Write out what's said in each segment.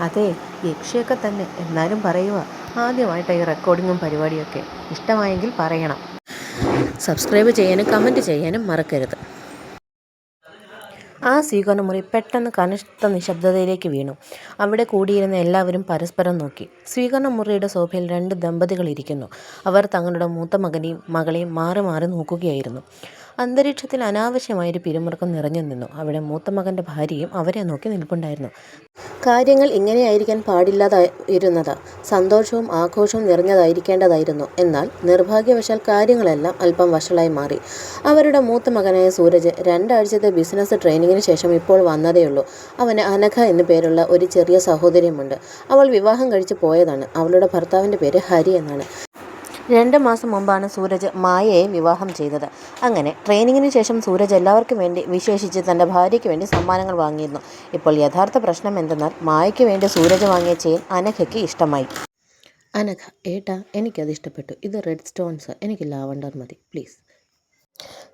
അതെ, യക്ഷിയൊക്കെ തന്നെ. എന്നാലും പറയുക, ആദ്യമായിട്ടാണ് ഈ റെക്കോർഡിങ്ങും പരിപാടിയൊക്കെ. ഇഷ്ടമായെങ്കിൽ പറയണം. സബ്സ്ക്രൈബ് ചെയ്യാനും കമൻറ്റ് ചെയ്യാനും മറക്കരുത്. ആ സ്വീകരണമുറി പെട്ടെന്ന് കനത്ത നിശബ്ദതയിലേക്ക് വീണു. അവിടെ കൂടിയിരുന്ന എല്ലാവരും പരസ്പരം നോക്കി. സ്വീകരണമുറിയുടെ സോഫയിൽ 2 ദമ്പതികൾ ഇരിക്കുന്നു. അവർ തങ്ങളുടെ മൂത്ത മകനെയും മകളെയും മാറി മാറി നോക്കുകയായിരുന്നു. അന്തരീക്ഷത്തിൽ അനാവശ്യമായൊരു പിരിമുറുക്കം നിറഞ്ഞു നിന്നു. അവിടെ മൂത്ത മകൻ്റെ ഭാര്യയും അവരെ നോക്കി നിൽപ്പുണ്ടായിരുന്നു. കാര്യങ്ങൾ ഇങ്ങനെയായിരിക്കാൻ പാടില്ലാതായിരുന്നത്. സന്തോഷവും ആഘോഷവും നിറഞ്ഞതായിരിക്കേണ്ടതായിരുന്നു. എന്നാൽ നിർഭാഗ്യവശാൽ കാര്യങ്ങളെല്ലാം അല്പം വഷളായി മാറി. അവരുടെ മൂത്ത മകനായ സൂരജ് 2 ആഴ്ചത്തെ ബിസിനസ് ട്രെയിനിങ്ങിന് ശേഷം ഇപ്പോൾ വന്നതേയുള്ളൂ. അവന് അനഘ എന്നു പേരുള്ള ഒരു ചെറിയ സഹോദരിയുമുണ്ട്. അവൾ വിവാഹം കഴിച്ച് പോയതാണ്. അവളുടെ ഭർത്താവിൻ്റെ പേര് ഹരി എന്നാണ്. 2 മാസം മുമ്പാണ് സൂരജ് മായയെ വിവാഹം ചെയ്തത്. അങ്ങനെ ട്രെയിനിങ്ങിന് ശേഷം സൂരജ് എല്ലാവർക്കും വേണ്ടി, വിശേഷിച്ച് തൻ്റെ ഭാര്യയ്ക്ക് വേണ്ടി സമ്മാനങ്ങൾ വാങ്ങിയിരുന്നു. ഇപ്പോൾ യഥാർത്ഥ പ്രശ്നം എന്തെന്നാൽ മായയ്ക്ക് വേണ്ടി സൂരജ് വാങ്ങിയ ചെയിൻ അനഘയ്ക്ക് ഇഷ്ടമായി. അനഘ, ഏട്ടാ, എനിക്കത് ഇഷ്ടപ്പെട്ടു. ഇത് റെഡ് സ്റ്റോൺസ്, എനിക്ക് ലാവണ്ടർ മതി പ്ലീസ്.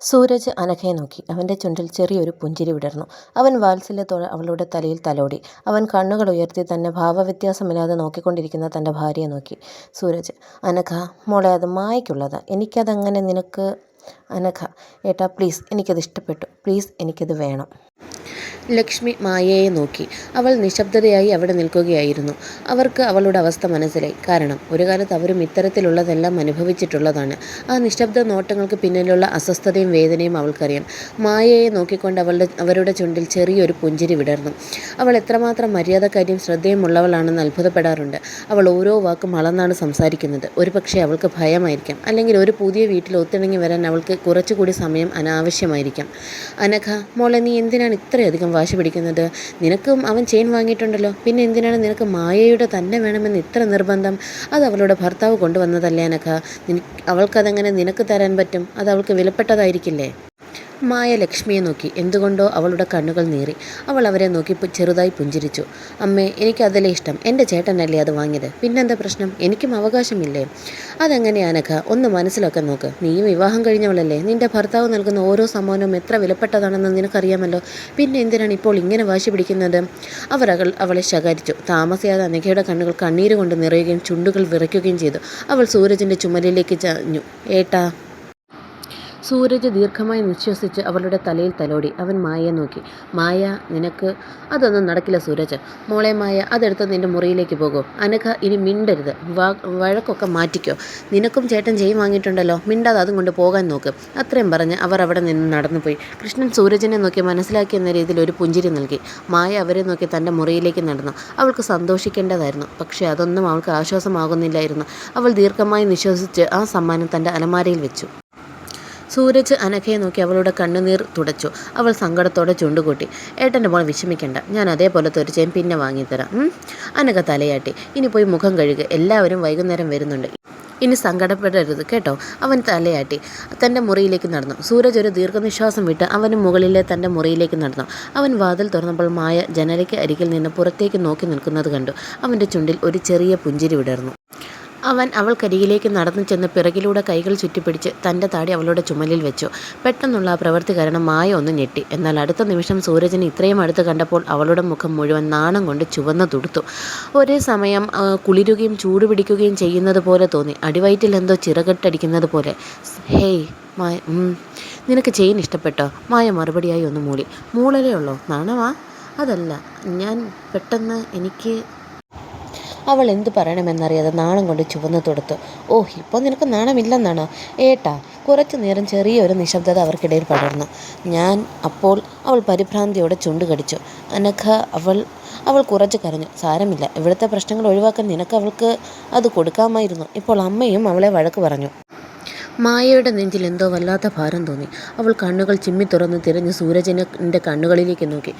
സൂരജ് അനഘയെ നോക്കി. അവൻ്റെ ചുണ്ടിൽ ചെറിയൊരു പുഞ്ചിരി വിടർന്നു. അവൻ വാത്സല്യത്തോടെ അവളുടെ തലയിൽ തലോടി. അവൻ കണ്ണുകൾ ഉയർത്തി തന്നെ ഭാവവ്യത്യാസമില്ലാതെ നോക്കിക്കൊണ്ടിരിക്കുന്ന തൻ്റെ ഭാര്യയെ നോക്കി. സൂരജ്, അനഘ മോളെ, അത് മായയ്ക്കുള്ളതാ. എനിക്കതങ്ങനെ നിനക്ക്. അനഘ, ഏട്ടാ പ്ലീസ്, എനിക്കത് ഇഷ്ടപ്പെട്ടു. പ്ലീസ്, എനിക്കത് വേണം. ലക്ഷ്മി മായയെ നോക്കി. അവൾ നിശബ്ദതയായി അവിടെ നിൽക്കുകയായിരുന്നു. അവർക്ക് അവളുടെ അവസ്ഥ മനസ്സിലായി. കാരണം ഒരു കാലത്ത് അവരും ഇത്തരത്തിലുള്ളതെല്ലാം അനുഭവിച്ചിട്ടുള്ളതാണ്. ആ നിശബ്ദ നോട്ടങ്ങൾക്ക് പിന്നിലുള്ള അസ്വസ്ഥതയും വേദനയും അവൾക്കറിയാം. മായയെ നോക്കിക്കൊണ്ട് അവരുടെ ചുണ്ടിൽ ചെറിയൊരു പുഞ്ചിരി വിടർന്നു. അവൾ എത്രമാത്രം മര്യാദക്കാരിയും ശ്രദ്ധയുമുള്ളവളാണെന്ന് അത്ഭുതപ്പെടാറുണ്ട്. അവൾ ഓരോ വാക്കും അളന്നാണ് സംസാരിക്കുന്നത്. ഒരുപക്ഷെ അവൾക്ക് ഭയമായിരിക്കാം, അല്ലെങ്കിൽ ഒരു പുതിയ വീട്ടിൽ ഒത്തിണങ്ങി വരാൻ അവൾക്ക് കുറച്ചുകൂടി സമയം അനാവശ്യമായിരിക്കാം. അനഘ മോളെ, നീ എന്തിനാണ് ഇത്രയധികം വാശി പിടിക്കുന്നത്? നിനക്കും അവൻ ചെയിൻ വാങ്ങിയിട്ടുണ്ടല്ലോ. പിന്നെ എന്തിനാണ് നിനക്ക് മായയുടെ തന്നെ വേണമെന്ന് ഇത്ര നിർബന്ധം? അത് അവളുടെ ഭർത്താവ് കൊണ്ടുവന്നതല്ലേ അനഘ. അവൾക്കതെങ്ങനെ നിനക്ക് തരാൻ പറ്റും? അത് അവൾക്ക് വിലപ്പെട്ടതായിരിക്കില്ലേ? മായ ലക്ഷ്മിയെ നോക്കി. എന്തുകൊണ്ടോ അവളുടെ കണ്ണുകൾ നീറി. അവൾ അവരെ നോക്കി ചെറുതായി പുഞ്ചിരിച്ചു. അമ്മേ, എനിക്കതല്ലേ ഇഷ്ടം. എൻ്റെ ചേട്ടനല്ലേ അത് വാങ്ങിയത്. പിന്നെന്താ പ്രശ്നം? എനിക്കും അവകാശമില്ലേ? അതെങ്ങനെയാ അനഘ? ഒന്ന് മനസ്സിലാക്കാൻ നോക്ക്. നീയും വിവാഹം കഴിഞ്ഞവളല്ലേ. നിൻ്റെ ഭർത്താവ് നൽകുന്ന ഓരോ സമ്മാനവും എത്ര വിലപ്പെട്ടതാണെന്ന് നിനക്കറിയാമല്ലോ. പിന്നെ എന്തിനാണ് ഇപ്പോൾ ഇങ്ങനെ വാശി പിടിക്കുന്നത്? അവളെ ശകാരിച്ചു. താമസിയാതെ അനഘയുടെ കണ്ണുകൾ കണ്ണീര് കൊണ്ട് നിറയുകയും ചുണ്ടുകൾ വിറയ്ക്കുകയും ചെയ്തു. അവൾ സൂരജിൻ്റെ ചുമലിലേക്ക് ചാഞ്ഞു. ഏട്ടാ. സൂരജ് ദീർഘമായി നിശ്വസിച്ച് അവളുടെ തലയിൽ തലോടി. അവൻ മായയെ നോക്കി. മായ, നിനക്ക് അതൊന്നും നടക്കില്ല സൂരജ്. മോളെ മായ, അതെടുത്ത് നിൻ്റെ മുറിയിലേക്ക് പോകൂ. അനഘ, ഇനി മിണ്ടരുത്. വഴക്കൊക്കെ മാറ്റിക്കോ. നിനക്കും ചേട്ടൻ ചെയിൻ വാങ്ങിയിട്ടുണ്ടല്ലോ. മിണ്ടാതെ അതും കൊണ്ട് പോകാൻ നോക്ക്. അത്രയും പറഞ്ഞ് അവർ അവിടെ നിന്ന് നടന്നുപോയി. കൃഷ്ണൻ സൂരജിനെ നോക്കി മനസ്സിലാക്കിയെന്ന രീതിയിൽ ഒരു പുഞ്ചിരി നൽകി. മായ അവരെ നോക്കി തൻ്റെ മുറിയിലേക്ക് നടന്നു. അവൾക്ക് സന്തോഷിക്കേണ്ടതായിരുന്നു, പക്ഷേ അതൊന്നും അവൾക്ക് ആശ്വാസമാകുന്നില്ലായിരുന്നു. അവൾ ദീർഘമായി നിശ്വസിച്ച് ആ സമ്മാനം തൻ്റെ അലമാരയിൽ വെച്ചു. സൂരജ് അനഘയെ നോക്കി അവളുടെ കണ്ണുനീർ തുടച്ചു. അവൾ സങ്കടത്തോടെ ചുണ്ടുകൂട്ടി. ഏട്ടൻ്റെ മോൾ വിഷമിക്കണ്ട, ഞാൻ അതേപോലത്തെ ഒരു ചെയിൻ പിന്നെ വാങ്ങിത്തരാം. അനഘ തലയാട്ടി. ഇനി പോയി മുഖം കഴുകുക. എല്ലാവരും വൈകുന്നേരം വരുന്നുണ്ട്. ഇനി സങ്കടപ്പെടരുത് കേട്ടോ. അവൻ തലയാട്ടി തൻ്റെ മുറിയിലേക്ക് നടന്നു. സൂരജ് ഒരു ദീർഘനിശ്വാസം വിട്ട് അവന് മുകളിലെ തൻ്റെ മുറിയിലേക്ക് നടന്നു. അവൻ വാതിൽ തുറന്നപ്പോൾ മായ ജനലയ്ക്ക് അരികിൽ നിന്ന് പുറത്തേക്ക് നോക്കി നിൽക്കുന്നത് കണ്ടു. അവൻ്റെ ചുണ്ടിൽ ഒരു ചെറിയ പുഞ്ചിരി വിടർന്നു. അവൻ അവൾക്കരികിലേക്ക് നടന്നു ചെന്ന് പിറകിലൂടെ കൈകൾ ചുറ്റിപ്പിടിച്ച് തൻ്റെ താടി അവളുടെ ചുമലിൽ വെച്ചു. പെട്ടെന്നുള്ള ആ പ്രവൃത്തി കാരണം മായ ഒന്ന് ഞെട്ടി. എന്നാൽ അടുത്ത നിമിഷം സൂരജിനെ ഇത്രയും അടുത്ത് കണ്ടപ്പോൾ അവളുടെ മുഖം മുഴുവൻ നാണം കൊണ്ട് ചുവന്നു തുടുത്തു. ഒരേ സമയം കുളിരുകയും ചൂടുപിടിക്കുകയും ചെയ്യുന്നത് പോലെ തോന്നി. അടിവയറ്റിൽ എന്തോ ചിറകെട്ടടിക്കുന്നത് പോലെ. ഹേയ് മായ, നിനക്ക് ചെയിൻ ഇഷ്ടപ്പെട്ടോ? മായ മറുപടിയായി ഒന്ന് മൂളി. മൂളലേ ഉള്ളോ? നാണമാ? അതല്ല, ഞാൻ പെട്ടെന്ന് എനിക്ക്. അവൾ എന്തു പറയണമെന്നറിയാതെ നാണം കൊണ്ട് ചുവന്നു തൊടുത്തു. ഓഹ്, ഇപ്പോൾ നിനക്ക് നാണമില്ലെന്നാണോ? ഏട്ടാ. കുറച്ചു നേരം ചെറിയൊരു നിശബ്ദത അവർക്കിടയിൽ പടർന്നു. അപ്പോൾ അവൾ പരിഭ്രാന്തിയോടെ ചുണ്ടു കടിച്ചു. അനഘ, അവൾ കുറച്ച് കരഞ്ഞു. സാരമില്ല, ഇവിടുത്തെ പ്രശ്നങ്ങൾ ഒഴിവാക്കാൻ നിനക്ക് അവൾക്ക് അത് കൊടുക്കാമായിരുന്നു. ഇപ്പോൾ അമ്മയും അവളെ വഴക്ക് പറഞ്ഞു. മായയുടെ നെഞ്ചിൽ എന്തോ വല്ലാത്ത ഭാരം തോന്നി. അവൾ കണ്ണുകൾ ചിമ്മി തുറന്ന് തിരിഞ്ഞ് സൂരജിൻ്റെ കണ്ണുകളിലേക്ക് നോക്കി.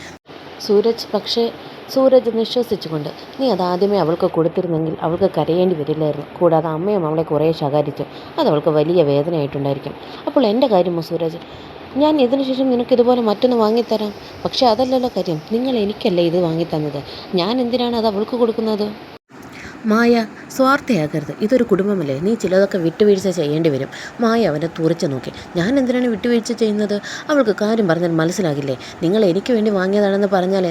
സൂരജ് നിശ്വസിച്ചുകൊണ്ട്. നീ അതാദ്യമേ അവൾക്ക് കൊടുത്തിരുന്നെങ്കിൽ അവൾക്ക് കരയേണ്ടി വരില്ലായിരുന്നു. കൂടാതെ അമ്മയും അവളെ കുറേ ശകാരിച്ചു. അതവൾക്ക് വലിയ വേദനയായിട്ടുണ്ടായിരിക്കും. അപ്പോൾ എൻ്റെ കാര്യമോ സൂരജ്? ഞാൻ ഇതിനുശേഷം നിനക്കിതുപോലെ മറ്റൊന്ന് വാങ്ങിത്തരാം. പക്ഷേ അതല്ലല്ലോ കാര്യം. നിങ്ങൾ എനിക്കല്ലേ ഇത് വാങ്ങിത്തന്നത്. ഞാൻ എന്തിനാണ് അത് അവൾക്ക് കൊടുക്കുന്നത്? മായ, സ്വാർത്ഥയാകരുത്. ഇതൊരു കുടുംബമല്ലേ. നീ ചിലതൊക്കെ വിട്ടുവീഴ്ച ചെയ്യേണ്ടി വരും. മായ അവനെ തുറച്ചു നോക്കി. ഞാൻ എന്തിനാണ് വിട്ടുവീഴ്ച ചെയ്യുന്നത്? അവൾക്ക് കാര്യം പറഞ്ഞാൽ മനസ്സിലാകില്ലേ? നിങ്ങൾ എനിക്ക് വേണ്ടി വാങ്ങിയതാണെന്ന് പറഞ്ഞാൽ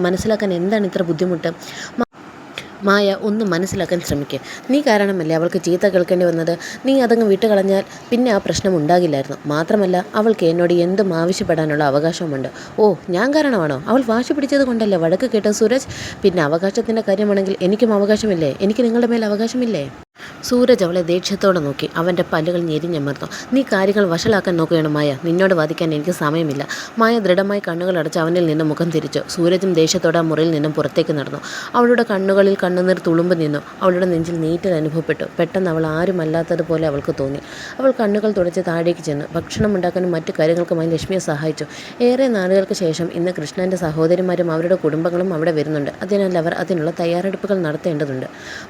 മനസ്സിലാക്കാൻ എന്താണ് ഇത്ര ബുദ്ധിമുട്ട്? മായ ഒന്ന് മനസ്സിലാക്കാൻ ശ്രമിക്കുക. നീ കാരണമല്ലേ അവൾക്ക് ചീത്ത കേൾക്കേണ്ടി വന്നത്. നീ അതങ്ങ് വിട്ടുകളഞ്ഞാൽ പിന്നെ ആ പ്രശ്നം ഉണ്ടാകില്ലായിരുന്നു. മാത്രമല്ല അവൾക്ക് എന്നോട് എന്തും ആവശ്യപ്പെടാനുള്ള അവകാശവുമുണ്ട്. ഓ, ഞാൻ കാരണമാണോ? അവൾ വാശി പിടിച്ചത് കൊണ്ടല്ലേ വഴക്ക് കേട്ടത് സൂരജ്. പിന്നെ അവകാശത്തിൻ്റെ കാര്യമാണെങ്കിൽ എനിക്കും അവകാശമില്ലേ? എനിക്ക് നിങ്ങളുടെ മേൽ അവകാശമില്ലേ? സൂരജ് അവളെ ദേഷ്യത്തോടെ നോക്കി. അവൻ്റെ പല്ലുകൾ ഞെരിഞ്ഞമർന്നു. നീ കാര്യങ്ങൾ വഷളാക്കാൻ നോക്കുകയാണ് മായ. നിന്നോട് വാദിക്കാൻ എനിക്ക് സമയമില്ല. മായ ദൃഢമായി കണ്ണുകൾ അടച്ച് അവനിൽ നിന്ന് മുഖം തിരിച്ചു. സൂരജും ദേഷ്യത്തോടെ ആ മുറിയിൽ നിന്നും പുറത്തേക്ക് നടന്നു. അവളുടെ കണ്ണുകളിൽ കണ്ണുനീർ തുളുമ്പ് നിന്നു. അവളുടെ നെഞ്ചിൽ നീറ്റൽ അനുഭവപ്പെട്ടു. പെട്ടെന്ന് അവൾ ആരുമല്ലാത്തതുപോലെ അവൾക്ക് തോന്നി. അവൾ കണ്ണുകൾ തുടച്ച് താഴേക്ക് ചെന്നു. ഭക്ഷണം ഉണ്ടാക്കാനും മറ്റു കാര്യങ്ങൾക്കുമായി ലക്ഷ്മിയെ സഹായിച്ചു. ഏറെ നാളുകൾക്ക് ശേഷം ഇന്ന് കൃഷ്ണൻ്റെ സഹോദരിമാരും അവരുടെ കുടുംബങ്ങളും അവിടെ വരുന്നുണ്ട്. അതിനാൽ അവർ അതിനുള്ള തയ്യാറെടുപ്പുകൾ നടത്തേണ്ടതുണ്ട്.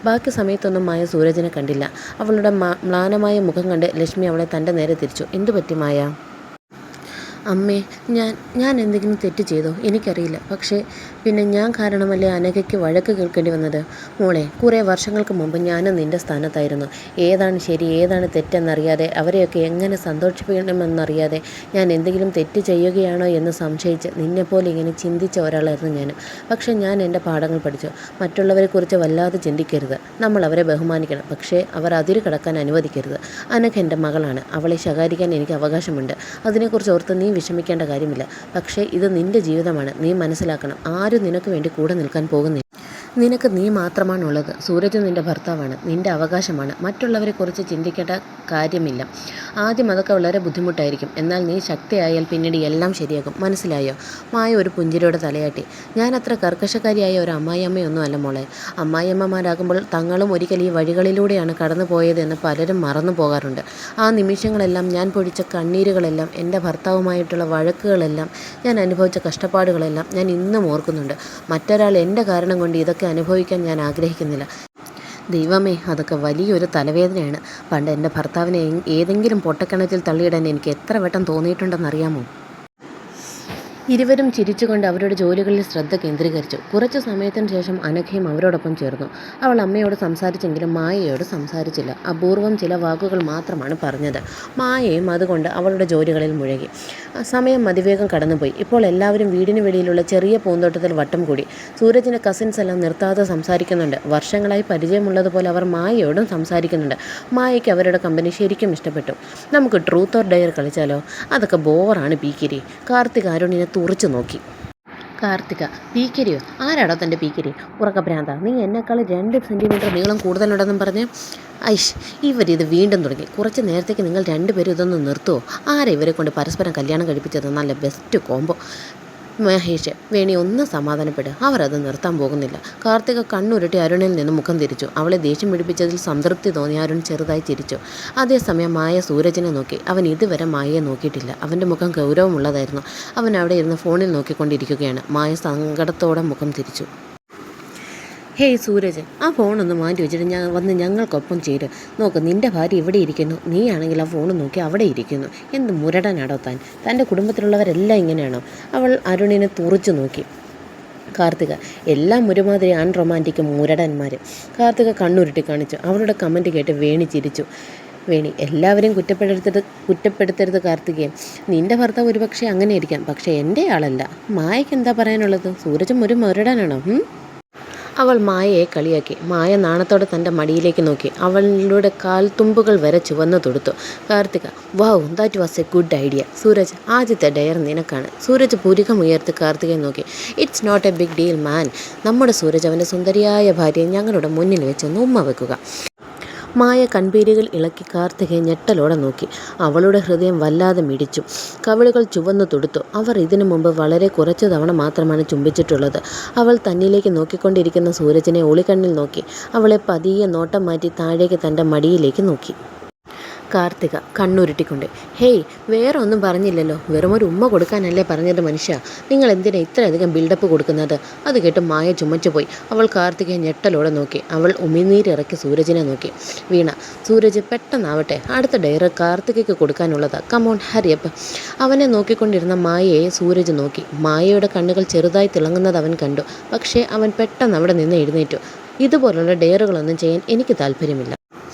ബാക്കി സമയത്തൊന്നും മായ സൂരജിനെ കണ്ടില്ല. അവളുടെ മ്ലാനമായ മുഖം കണ്ട് ലക്ഷ്മി അവളെ തൻ്റെ നേരെ തിരിച്ചു. എന്തു പറ്റി മായ? അമ്മേ, ഞാൻ എന്തെങ്കിലും തെറ്റ് ചെയ്തോ? എനിക്കറിയില്ല. പക്ഷേ പിന്നെ ഞാൻ കാരണമല്ലേ അനഘയ്ക്ക് വഴക്ക് കേൾക്കേണ്ടി വന്നത്? മോളെ, കുറേ വർഷങ്ങൾക്ക് മുമ്പ് ഞാനും നിൻ്റെ സ്ഥാനത്തായിരുന്നു. ഏതാണ് ശരി ഏതാണ് തെറ്റെന്നറിയാതെ അവരെയൊക്കെ എങ്ങനെ സന്തോഷിപ്പിക്കണമെന്നറിയാതെ ഞാൻ എന്തെങ്കിലും തെറ്റ് ചെയ്യുകയാണോ എന്ന് സംശയിച്ച് നിന്നെപ്പോലെ ഇങ്ങനെ ചിന്തിച്ച ഒരാളായിരുന്നു ഞാൻ. പക്ഷേ ഞാൻ എൻ്റെ പാഠങ്ങൾ പഠിച്ചു. മറ്റുള്ളവരെക്കുറിച്ച് വല്ലാതെ ചിന്തിക്കരുത്. നമ്മൾ അവരെ ബഹുമാനിക്കണം. പക്ഷേ അവർ അതിര് കടക്കാൻ അനുവദിക്കരുത്. അനഘ എൻ്റെ മകളാണ്. അവളെ ശകാരിക്കാൻ എനിക്ക് അവകാശമുണ്ട്. അതിനെക്കുറിച്ച് ഓർത്ത് നീ വിഷമിക്കേണ്ട കാര്യമില്ല. പക്ഷേ ഇത് നിൻ്റെ ജീവിതമാണ്. നീ മനസ്സിലാക്കണം, ആരും നിനക്ക് വേണ്ടി കൂടെ നിൽക്കാൻ പോകുന്നില്ല. നിനക്ക് നീ മാത്രമാണുള്ളത്. സൂരജ് നിൻ്റെ ഭർത്താവാണ്. നിൻ്റെ അവകാശമാണ്. മറ്റുള്ളവരെക്കുറിച്ച് ചിന്തിക്കേണ്ട കാര്യമില്ല. ആദ്യം അതൊക്കെ വളരെ ബുദ്ധിമുട്ടായിരിക്കും. എന്നാൽ നീ ശക്തിയായാൽ പിന്നീട് എല്ലാം ശരിയാകും. മനസ്സിലായോ? മായ ഒരു പുഞ്ചിരിയോടെ തലയാട്ടി. ഞാൻ അത്ര കർക്കശക്കാരിയായ ഒരു അമ്മായിയമ്മയൊന്നും അല്ല മോളെ. അമ്മായിയമ്മമാരാകുമ്പോൾ തങ്ങളും ഒരിക്കൽ ഈ വഴികളിലൂടെയാണ് കടന്നു പോയതെന്ന് പലരും മറന്നു പോകാറുണ്ട്. ആ നിമിഷങ്ങളെല്ലാം, ഞാൻ പൊഴിച്ച കണ്ണീരുകളെല്ലാം, എൻ്റെ ഭർത്താവുമായിട്ടുള്ള വഴക്കുകളെല്ലാം, ഞാൻ അനുഭവിച്ച കഷ്ടപ്പാടുകളെല്ലാം ഞാൻ ഇന്നും ഓർക്കുന്നുണ്ട്. മറ്റൊരാൾ എൻ്റെ കാരണം കൊണ്ട് ഇതൊക്കെ അനുഭവിക്കാൻ ഞാൻ ആഗ്രഹിക്കുന്നില്ല. ദൈവമേ, അതൊക്കെ വലിയൊരു തലവേദനയാണ്. പണ്ട് എൻ്റെ ഭർത്താവിനെ ഏതെങ്കിലും പൊട്ടക്കിണറ്റിൽ തള്ളിയിടാൻ എനിക്ക് എത്ര വട്ടം തോന്നിയിട്ടുണ്ടെന്നറിയാമോ? ഇരുവരും ചിരിച്ചുകൊണ്ട് അവരുടെ ജോലികളിൽ ശ്രദ്ധ കേന്ദ്രീകരിച്ചു. കുറച്ചു സമയത്തിന് ശേഷം അനഘയും അവരോടൊപ്പം ചേർന്നു. അവൾ അമ്മയോട് സംസാരിച്ചെങ്കിലും മായയോട് സംസാരിച്ചില്ല. അപൂർവം ചില വാക്കുകൾ മാത്രമാണ് പറഞ്ഞത്. മായയും അതുകൊണ്ട് അവളുടെ ജോലികളിൽ മുഴുകി. സമയം അതിവേഗം കടന്നുപോയി. ഇപ്പോൾ എല്ലാവരും വീടിന് വെളിയിലുള്ള ചെറിയ പൂന്തോട്ടത്തിൽ വട്ടം കൂടി. സൂരജിൻ്റെ കസിൻസ് എല്ലാം നിർത്താതെ സംസാരിക്കുന്നുണ്ട്. വർഷങ്ങളായി പരിചയമുള്ളതുപോലെ അവർ മായയോടും സംസാരിക്കുന്നുണ്ട്. മായയ്ക്ക് അവരുടെ കമ്പനി ശരിക്കും ഇഷ്ടപ്പെട്ടു. നമുക്ക് ട്രൂത്ത് ഓർ ഡെയർ കളിച്ചാലോ? അതൊക്കെ ബോറാണ് പീക്കിരി. കാർത്തിക് അരുണിനെ തുറച്ചു നോക്കി. കാർത്തിക, പീക്കരിയോ? ആരാടോ തൻ്റെ പീക്കരി? ഉറക്കഭ്രാന്ത, നീ എന്നെക്കാൾ 2 സെൻറ്റിമീറ്റർ നീളം കൂടുതലുണ്ടെന്നും പറഞ്ഞ്. ഐഷ്, ഇവരിത് വീണ്ടും തുടങ്ങി. കുറച്ച് നേരത്തേക്ക് നിങ്ങൾ 2 പേരും ഇതൊന്ന് നിർത്തുമോ? ആരാ ഇവരെ കൊണ്ട് പരസ്പരം കല്യാണം കഴിപ്പിച്ചത്? നല്ല ബെസ്റ്റ് കോംബോ. മഹേഷ്, വേണി ഒന്ന് സമാധാനപ്പെടുക. അവർ അത് നിർത്താൻ പോകുന്നില്ല. കാർത്തിക കണ്ണുരുട്ടി അരുണിൽ നിന്ന് മുഖം തിരിച്ചു. അവളെ ദേഷ്യം പിടിപ്പിച്ചതിൽ സംതൃപ്തി തോന്നി അരുൺ ചെറുതായി ചിരിച്ചു. അതേസമയം മായ സൂരജിനെ നോക്കി. അവൻ ഇതുവരെ മായയെ നോക്കിയിട്ടില്ല. അവൻ്റെ മുഖം ഗൗരവമുള്ളതായിരുന്നു. അവൻ അവിടെ ഇരുന്ന് ഫോണിൽ നോക്കിക്കൊണ്ടിരിക്കുകയാണ്. മായ സങ്കടത്തോടെ മുഖം തിരിച്ചു. ഹേയ് സൂരജ്, ആ ഫോണൊന്ന് മാറ്റി വെച്ചിട്ട് ഞങ്ങൾക്കൊപ്പം ചേര്. നോക്ക്, നിൻ്റെ ഭാര്യ ഇവിടെ ഇരിക്കുന്നു. നീയാണെങ്കിൽ ആ ഫോൺ നോക്കി അവിടെ ഇരിക്കുന്നു. എന്ത് മുരടനാടോ താൻ? തൻ്റെ കുടുംബത്തിലുള്ളവരെല്ലാം ഇങ്ങനെയാണോ? അവൾ അരുണിനെ തുറച്ചു നോക്കി. കാർത്തിക, എല്ലാം ഒരുമാതിരി അൺറൊമാൻറ്റിക് മുരടന്മാർ. കാർത്തിക കണ്ണുരുട്ടി കാണിച്ചു. അവളുടെ കമൻറ്റ് കേട്ട് വേണി ചിരിച്ചു. വേണി, എല്ലാവരെയും കുറ്റപ്പെടുത്തരുത് കാർത്തികയെ. നിൻ്റെ ഭർത്താവ് ഒരുപക്ഷെ അങ്ങനെ ഇരിക്കാം, പക്ഷേ എൻ്റെ ആളല്ല. മായയ്ക്ക് എന്താ പറയാനുള്ളത്? സൂരജും ഒരു മുരടനാണോ? അവൾ മായയെ കളിയാക്കി. മായ നാണത്തോടെ തൻ്റെ മടിയിലേക്ക് നോക്കി. അവളുടെ കാൽത്തുമ്പുകൾ വരെ ചുവന്നു തൊടുത്തു. Karthika, wow, that was a good idea. Sooraj, ആദ്യത്തെ ഡയർ നിനക്കാണ്. സൂരജ് പുരികമുയർത്തി കാർത്തികയെ നോക്കി. It's not a big deal man. നമ്മുടെ സൂരജ് അവൻ്റെ സുന്ദരിയായ ഭാര്യയെ ഞങ്ങളുടെ മുന്നിൽ വെച്ച് ഉമ്മ വെക്കുക. മായ കൺപീലികൾ ഇളക്കി കാർത്തികയെ ഞെട്ടലോടെ നോക്കി. അവളുടെ ഹൃദയം വല്ലാതെ മിടിച്ചു. കവിളുകൾ ചുവന്നു തൊടുത്തു. അവർ ഇതിനു മുമ്പ് വളരെ കുറച്ചു തവണ മാത്രമാണ് ചുംബിച്ചിട്ടുള്ളത്. അവൾ തന്നിലേക്ക് നോക്കിക്കൊണ്ടിരിക്കുന്ന സൂരജിനെ ഒളിക്കണ്ണിൽ നോക്കി. അവളെ പതിയെ നോട്ടം മാറ്റി താഴേക്ക് തൻ്റെ മടിയിലേക്ക് നോക്കി. കാർത്തിക കണ്ണുരുട്ടിക്കൊണ്ട്, ഹേയ്, വേറെ ഒന്നും പറഞ്ഞില്ലല്ലോ. വെറുമൊരു ഉമ്മ കൊടുക്കാനല്ലേ പറഞ്ഞത് മനുഷ്യ. നിങ്ങൾ എന്തിനാ ഇത്രയധികം ബിൽഡപ്പ് കൊടുക്കുന്നത്? അത് കേട്ട് മായ ചുമച്ചുപോയി. അവൾ കാർത്തികയെ ഞെട്ടലോടെ നോക്കി. അവൾ ഉമിനീരിറക്കി സൂരജിനെ നോക്കി. വീണ, സൂരജ് പെട്ടെന്നാവട്ടെ, അടുത്ത ഡയർ കാർത്തികയ്ക്ക് കൊടുക്കാനുള്ളതാ. കമോൺ ഹരിയപ്പ്. അവനെ നോക്കിക്കൊണ്ടിരുന്ന മായയെ സൂരജ് നോക്കി. മായയുടെ കണ്ണുകൾ ചെറുതായി തിളങ്ങുന്നത് അവൻ കണ്ടു. പക്ഷേ അവൻ പെട്ടെന്ന് അവിടെ നിന്ന് എഴുന്നേറ്റു. ഇതുപോലുള്ള ഡയറുകളൊന്നും ചെയ്യാൻ എനിക്ക് താല്പര്യമില്ല.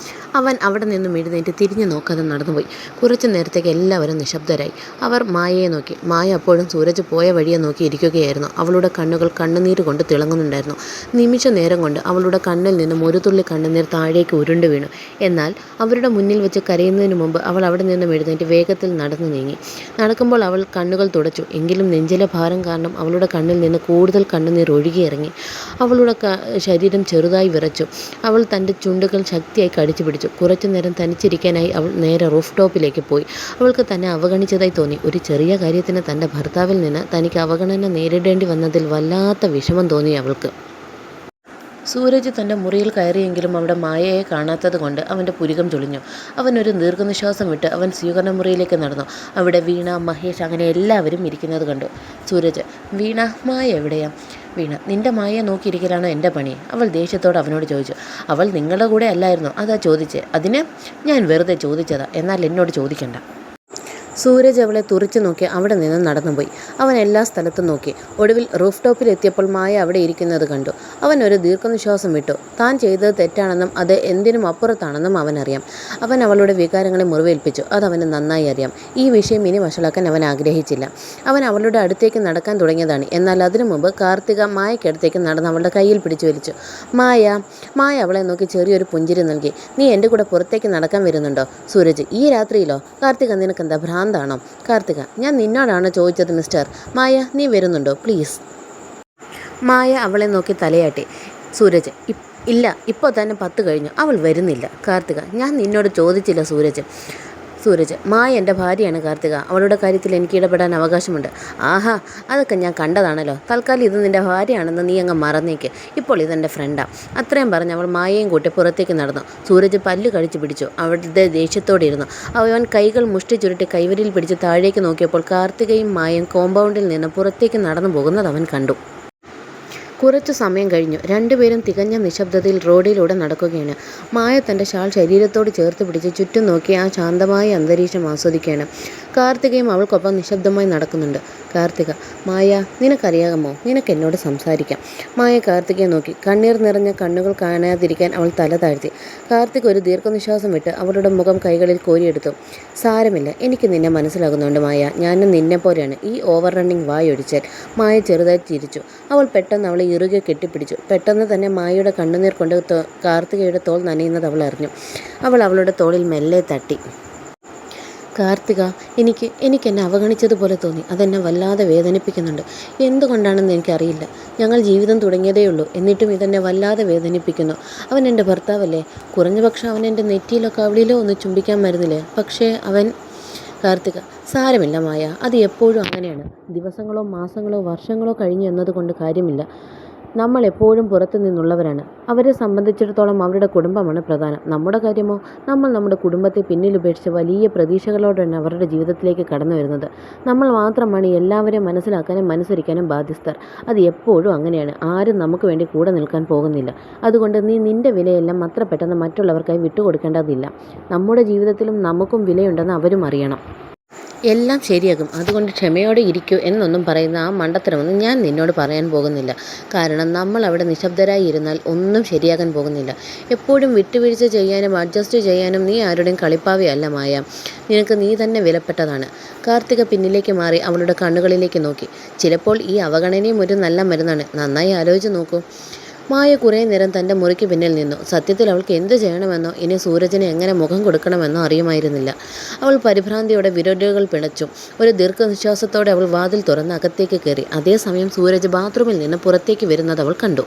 അവൻ അവിടെ നിന്നും എഴുന്നേറ്റ് തിരിഞ്ഞു നോക്കാതെ നടന്നുപോയി. കുറച്ചു നേരത്തേക്ക് എല്ലാവരും നിശബ്ദരായി. അവർ മായയെ നോക്കി. മായ അപ്പോഴും സൂരജ് പോയ വഴിയെ നോക്കി ഇരിക്കുകയായിരുന്നു. അവളുടെ കണ്ണുകൾ കണ്ണുനീര് കൊണ്ട് തിളങ്ങുന്നുണ്ടായിരുന്നു. നിമിഷ നേരം കൊണ്ട് അവളുടെ കണ്ണിൽ നിന്നും ഒരു തുള്ളി കണ്ണുനീർ താഴേക്ക് ഉരുണ്ടു വീണു. എന്നാൽ അവരുടെ മുന്നിൽ വെച്ച് കരയുന്നതിന് മുമ്പ് അവൾ അവിടെ നിന്നും എഴുന്നേറ്റ് വേഗത്തിൽ നടന്നു നീങ്ങി. നടക്കുമ്പോൾ അവൾ കണ്ണുകൾ തുടച്ചു. എങ്കിലും നെഞ്ചിലെ ഭാരം കാരണം അവളുടെ കണ്ണിൽ നിന്ന് കൂടുതൽ കണ്ണുനീർ ഒഴുകിയിറങ്ങി. അവളുടെ ശരീരം ചെറുതായി വിറച്ചു. അവൾ തൻ്റെ ചുണ്ടുകൾ ശക്തിയായി കടിച്ചു പിടിച്ചു. കുറച്ചു നേരം തനിച്ചിരിക്കാനായി അവൾ നേരെ റൂഫ് ടോപ്പിലേക്ക് പോയി. അവൾക്ക് തന്നെ അവഗണിച്ചതായി തോന്നി. ഒരു ചെറിയ കാര്യത്തിന് തൻ്റെ ഭർത്താവിൽ നിന്ന് തനിക്ക് അവഗണന നേരിടേണ്ടി വന്നതിൽ വല്ലാത്ത വിഷമം തോന്നി അവൾക്ക്. സൂരജ് തൻ്റെ മുറിയിൽ കയറിയെങ്കിലും അവിടെ മായയെ കാണാത്തത് കൊണ്ട് അവൻ്റെ പുരികം ചൊളിഞ്ഞു. അവൻ ഒരു ദീർഘനിശ്വാസം വിട്ട് അവൻ സ്വീകരണ മുറിയിലേക്ക് നടന്നു. അവിടെ വീണ, മഹേഷ് അങ്ങനെ എല്ലാവരും ഇരിക്കുന്നത് കണ്ടു. സൂരജ്: വീണ, മായ എവിടെയാ? വീണ: നിന്റെ മായയെ നോക്കിയിരിക്കലാണോ എൻ്റെ പണി? അവൾ ദേഷ്യത്തോട് അവനോട് ചോദിച്ചു. അവൾ നിങ്ങളുടെ കൂടെ അല്ലായിരുന്നു, അതാ ചോദിച്ചേ. അതിന് ഞാൻ വെറുതെ ചോദിച്ചതാ, എന്നാൽ എന്നോട് ചോദിക്കണ്ട. സൂരജ് അവളെ തുറിച്ചു നോക്കി അവിടെ നിന്ന് നടന്നുപോയി. അവൻ എല്ലാ സ്ഥലത്തും നോക്കി. ഒടുവിൽ റൂഫ് ടോപ്പിൽ എത്തിയപ്പോൾ മായ അവിടെ ഇരിക്കുന്നത് കണ്ടു. അവൻ ഒരു ദീർഘനിശ്വാസം വിട്ടു. താൻ ചെയ്തത് തെറ്റാണെന്നും അത് എന്തിനും അപ്പുറത്താണെന്നും അവനറിയാം. അവൻ അവളുടെ വികാരങ്ങളെ മുറിവേൽപ്പിച്ചു. അതവന് നന്നായി അറിയാം. ഈ വിഷയം ഇനി വഷളാക്കാൻ അവൻ ആഗ്രഹിച്ചില്ല. അവൻ അവളുടെ അടുത്തേക്ക് നടക്കാൻ തുടങ്ങിയതാണ്. എന്നാൽ അതിനു മുമ്പ് കാർത്തിക മായയ്ക്കടുത്തേക്ക് നടന്ന് അവളുടെ കയ്യിൽ പിടിച്ചു വലിച്ചു. മായ അവളെ നോക്കി ചെറിയൊരു പുഞ്ചിരി നൽകി. നീ എൻ്റെ കൂടെ പുറത്തേക്ക് നടക്കാൻ വരുന്നുണ്ടോ? സൂരജ്: ഈ രാത്രിയിലോ? കാർത്തിക: നിനക്കെന്താ ഭ്രാന്താണോ? കാർത്തിക: ഞാൻ നിന്നോടാണ് ചോദിച്ചത് മിസ്റ്റർ. മായ, നീ വരുന്നുണ്ടോ പ്ലീസ്? മായ അവളെ നോക്കി തലയാട്ടി. സൂരജ്: ഇല്ല, ഇപ്പോൾ തന്നെ 10 കഴിഞ്ഞു, അവൾ വരുന്നില്ല. കാർത്തിക: ഞാൻ നിന്നോട് ചോദിച്ചില്ല സൂരജ്. മായ എൻ്റെ ഭാര്യയാണ് കാർത്തിക. അവളുടെ കാര്യത്തിൽ എനിക്ക് ഇടപെടാൻ അവകാശമുണ്ട്. ആഹാ, അതൊക്കെ ഞാൻ കണ്ടതാണല്ലോ. തൽക്കാലം ഇത് നിൻ്റെ ഭാര്യയാണെന്ന് നീ അങ്ങ് മറന്നേക്ക്. ഇപ്പോൾ ഇതെൻ്റെ ഫ്രണ്ടാണ്. അത്രയും പറഞ്ഞ് അവൾ മായയും കൂട്ടി പുറത്തേക്ക് നടന്നു. സൂരജ് പല്ല് കടിച്ചു പിടിച്ചു. അവളുടെ ദേഷ്യത്തോടെ ഇരുന്നു. അവൻ കൈകൾ മുഷ്ടി ചുരുട്ടി കൈവരിയിൽ പിടിച്ച് താഴേക്ക് നോക്കിയപ്പോൾ കാർത്തികയും മായയും കോമ്പൗണ്ടിൽ നിന്ന് പുറത്തേക്ക് നടന്നു പോകുന്നത് അവൻ കണ്ടു. കുറച്ചു സമയം കഴിഞ്ഞു. രണ്ടുപേരും തികഞ്ഞ നിശബ്ദതയിൽ റോഡിലൂടെ നടക്കുകയാണ്. മായ തൻ്റെ ഷാൾ ശരീരത്തോട് ചേർത്ത് പിടിച്ച് ചുറ്റും നോക്കി ആ ശാന്തമായ അന്തരീക്ഷം ആസ്വദിക്കുകയാണ്. കാർത്തികയും അവൾക്കൊപ്പം നിശബ്ദമായി നടക്കുന്നുണ്ട്. കാർത്തിക: മായ, നിനക്കറിയാമോ, നിനക്ക് എന്നോട് സംസാരിക്കാം. മായ കാർത്തികയെ നോക്കി. കണ്ണീർ നിറഞ്ഞ കണ്ണുകൾ കാണാതിരിക്കാൻ അവൾ തല താഴ്ത്തി. കാർത്തിക ഒരു ദീർഘനിശ്വാസം വിട്ട് അവളുടെ മുഖം കൈകളിൽ കോരിയെടുത്തു. സാരമില്ല, എനിക്ക് നിന്നെ മനസ്സിലാകുന്നുണ്ട് മായ. ഞാനും നിന്നെ പോലെയാണ്. ഈ ഓവർ റണ്ണിങ് വായൊഴിച്ചാൽ. മായ ചെറുതായി ചിരിച്ചു. അവൾ പെട്ടെന്ന് അവളെ ഇറുകെ കെട്ടിപ്പിടിച്ചു. പെട്ടെന്ന് തന്നെ മായയുടെ കണ്ണുനീർ കൊണ്ട് കാർത്തികയുടെ തോൾ നനയുന്നത് അവൾ അറിഞ്ഞു. അവൾ അവളുടെ തോളിൽ മെല്ലെ തട്ടി. കാർത്തിക, എനിക്ക് എന്നെ അവഗണിച്ചതുപോലെ തോന്നി. അതെന്നെ വല്ലാതെ വേദനിപ്പിക്കുന്നുണ്ട്. എന്തുകൊണ്ടാണെന്ന് എനിക്കറിയില്ല. ഞങ്ങൾ ജീവിതം തുടങ്ങിയതേയുള്ളൂ, എന്നിട്ടും ഇതെന്നെ വല്ലാതെ വേദനിപ്പിക്കുന്നു. അവൻ എൻ്റെ ഭർത്താവല്ലേ? കുറഞ്ഞപക്ഷം അവൻ എൻ്റെ നെറ്റിയിലോ കവിളിലോ ഒന്ന് ചുംബിക്കാൻ മരുന്നില്ലേ? പക്ഷേ അവൻ... കാർത്തിക: സാരമില്ല മായ, അത് എപ്പോഴും അങ്ങനെയാണ്. ദിവസങ്ങളോ മാസങ്ങളോ വർഷങ്ങളോ കഴിഞ്ഞു എന്നതുകൊണ്ട് കാര്യമില്ല. നമ്മൾ എപ്പോഴും പുറത്തു നിന്നുള്ളവരാണ്. അവരെ സംബന്ധിച്ചിടത്തോളം അവരുടെ കുടുംബമാണ് പ്രധാനം. നമ്മുടെ കാര്യമോ, നമ്മൾ നമ്മുടെ കുടുംബത്തെ പിന്നിലുപേക്ഷിച്ച് വലിയ പ്രതീക്ഷകളോടാണ് അവരുടെ ജീവിതത്തിലേക്ക് കടന്നു വരുന്നത്. നമ്മൾ മാത്രമാണ് എല്ലാവരെയും മനസ്സിലാക്കാനും അനുസരിക്കാനും ബാധ്യസ്ഥർ. അത് എപ്പോഴും അങ്ങനെയാണ്. ആരും നമുക്ക് വേണ്ടി കൂടെ നിൽക്കാൻ പോകുന്നില്ല. അതുകൊണ്ട് നീ നിൻ്റെ വിലയെല്ലാം അത്ര പെട്ടെന്ന് മറ്റുള്ളവർക്കായി വിട്ടുകൊടുക്കേണ്ടതില്ല. നമ്മുടെ ജീവിതത്തിലും നമുക്കും വിലയുണ്ടെന്ന് അവരും അറിയണം. എല്ലാം ശരിയാകും, അതുകൊണ്ട് ക്ഷമയോടെ ഇരിക്കൂ എന്നൊന്നും പറയുന്ന ആ മണ്ടത്തരമൊന്നും ഞാൻ നിന്നോട് പറയാൻ പോകുന്നില്ല. കാരണം നമ്മൾ അവിടെ നിശബ്ദരായി ഇരുന്നാൽ ഒന്നും ശരിയാകാൻ പോകുന്നില്ല. എപ്പോഴും വിട്ടുവീഴ്ച ചെയ്യാനും അഡ്ജസ്റ്റ് ചെയ്യാനും നീ ആരുടെയും കളിപ്പാവയല്ല മായ. നിനക്ക് നീ തന്നെ വിലപ്പെട്ടതാണ്. കാർത്തിക പിന്നിലേക്ക് മാറി അവളുടെ കണ്ണുകളിലേക്ക് നോക്കി. ചിലപ്പോൾ ഈ അവഗണനയും ഒരു നല്ല മരുന്നാണ്. നന്നായി ആലോചിച്ച് നോക്കൂ. മായ കുറേ നേരം തൻ്റെ മുറിക്ക് പിന്നിൽ നിന്നു. സത്യത്തിൽ അവൾക്ക് എന്ത് ചെയ്യണമെന്നോ ഇനി സൂരജിന് എങ്ങനെ മുഖം കൊടുക്കണമെന്നോ അറിയുമായിരുന്നില്ല. അവൾ പരിഭ്രാന്തിയോടെ വിരലുകൾ പിണച്ചു. ഒരു ദീർഘനിശ്വാസത്തോടെ അവൾ വാതിൽ തുറന്ന് അകത്തേക്ക് കയറി. അതേസമയം സൂരജ് ബാത്റൂമിൽ നിന്ന് പുറത്തേക്ക് വരുന്നത് അവൾ കണ്ടു.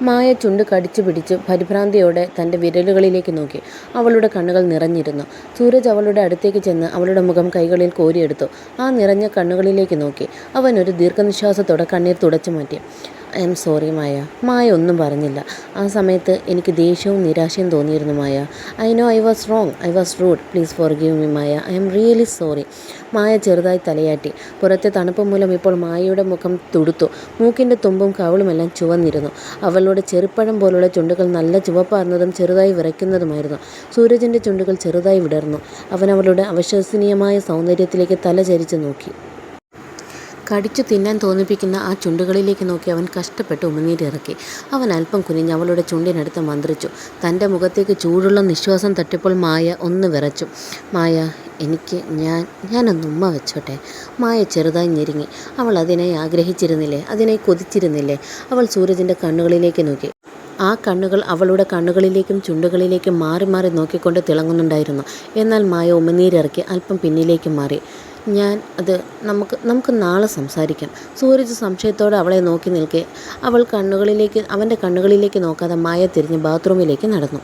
മായ ചുണ്ട് കടിച്ചു പിടിച്ച് പരിഭ്രാന്തിയോടെ തൻ്റെ വിരലുകളിലേക്ക് നോക്കി. അവളുടെ കണ്ണുകൾ നിറഞ്ഞിരുന്നു. സൂരജ് അവളുടെ അടുത്തേക്ക് ചെന്ന് അവളുടെ മുഖം കൈകളിൽ കോരിയെടുത്തു. ആ നിറഞ്ഞ കണ്ണുകളിലേക്ക് നോക്കി. അവൻ ഒരു ദീർഘനിശ്വാസത്തോടെ കണ്ണീർ തുടച്ചു മാറ്റി. I'm sorry Maya. Maya ഒന്നും പറഞ്ഞില്ല. ആ സമയത്ത് എനിക്ക് ദേഷ്യവും നിരാശയും തോന്നിയിരുന്നു Maya. I know I was wrong, I was rude, please forgive me Maya. I'm really sorry. Maya ചെറുതായി തലയാട്ടി. പുറത്തെ തണുപ്പ് മൂലം ഇപ്പോൾ മായയുടെ മുഖം തുടുത്തു. മൂക്കിൻ്റെ തുമ്പും കവിളുമെല്ലാം ചുവന്നിരുന്നു. അവളുടെ ചെറുപ്പഴം പോലുള്ള ചുണ്ടുകൾ നല്ല ചുവപ്പാർന്നതും ചെറുതായി വിറയ്ക്കുന്നതുമായിരുന്നു. സൂരജിൻ്റെ ചുണ്ടുകൾ ചെറുതായി വിടർന്നു. അവൻ അവളുടെ അവിശ്വസനീയമായ സൗന്ദര്യത്തിലേക്ക് തല ചരിച്ചു നോക്കി. കടിച്ചു തിന്നാൻ തോന്നിപ്പിക്കുന്ന ആ ചുണ്ടുകളിലേക്ക് നോക്കി അവൻ കഷ്ടപ്പെട്ട് ഉമിനീരിറക്കി. അവൻ അല്പം കുനിഞ്ഞ് അവളുടെ ചുണ്ടിനടുത്ത് മന്ത്രിച്ചു. തൻ്റെ മുഖത്തേക്ക് ചൂടുള്ള നിശ്വാസം തട്ടിയപ്പോൾ മായ ഒന്ന് വിറച്ചു. മായ, ഞാനൊന്ന് ഉമ്മ വെച്ചോട്ടെ. മായ ചെറുതായി ഞെരുങ്ങി. അവൾ അതിനായി ആഗ്രഹിച്ചിരുന്നില്ലേ, അതിനായി കൊതിച്ചിരുന്നില്ലേ? അവൾ സൂരജിൻ്റെ കണ്ണുകളിലേക്ക് നോക്കി. ആ കണ്ണുകൾ അവളുടെ കണ്ണുകളിലേക്കും ചുണ്ടുകളിലേക്കും മാറി മാറി നോക്കിക്കൊണ്ട് തിളങ്ങുന്നുണ്ടായിരുന്നു. എന്നാൽ മായ ഉമിനീരിറക്കി അല്പം പിന്നിലേക്ക് മാറി. നമുക്ക് നാളെ സംസാരിക്കാം. സൂരജ് സംശയത്തോടെ അവളെ നോക്കി നിൽക്കെ അവൻ്റെ കണ്ണുകളിലേക്ക് നോക്കാതെ മായ തിരിഞ്ഞ് ബാത്റൂമിലേക്ക് നടന്നു.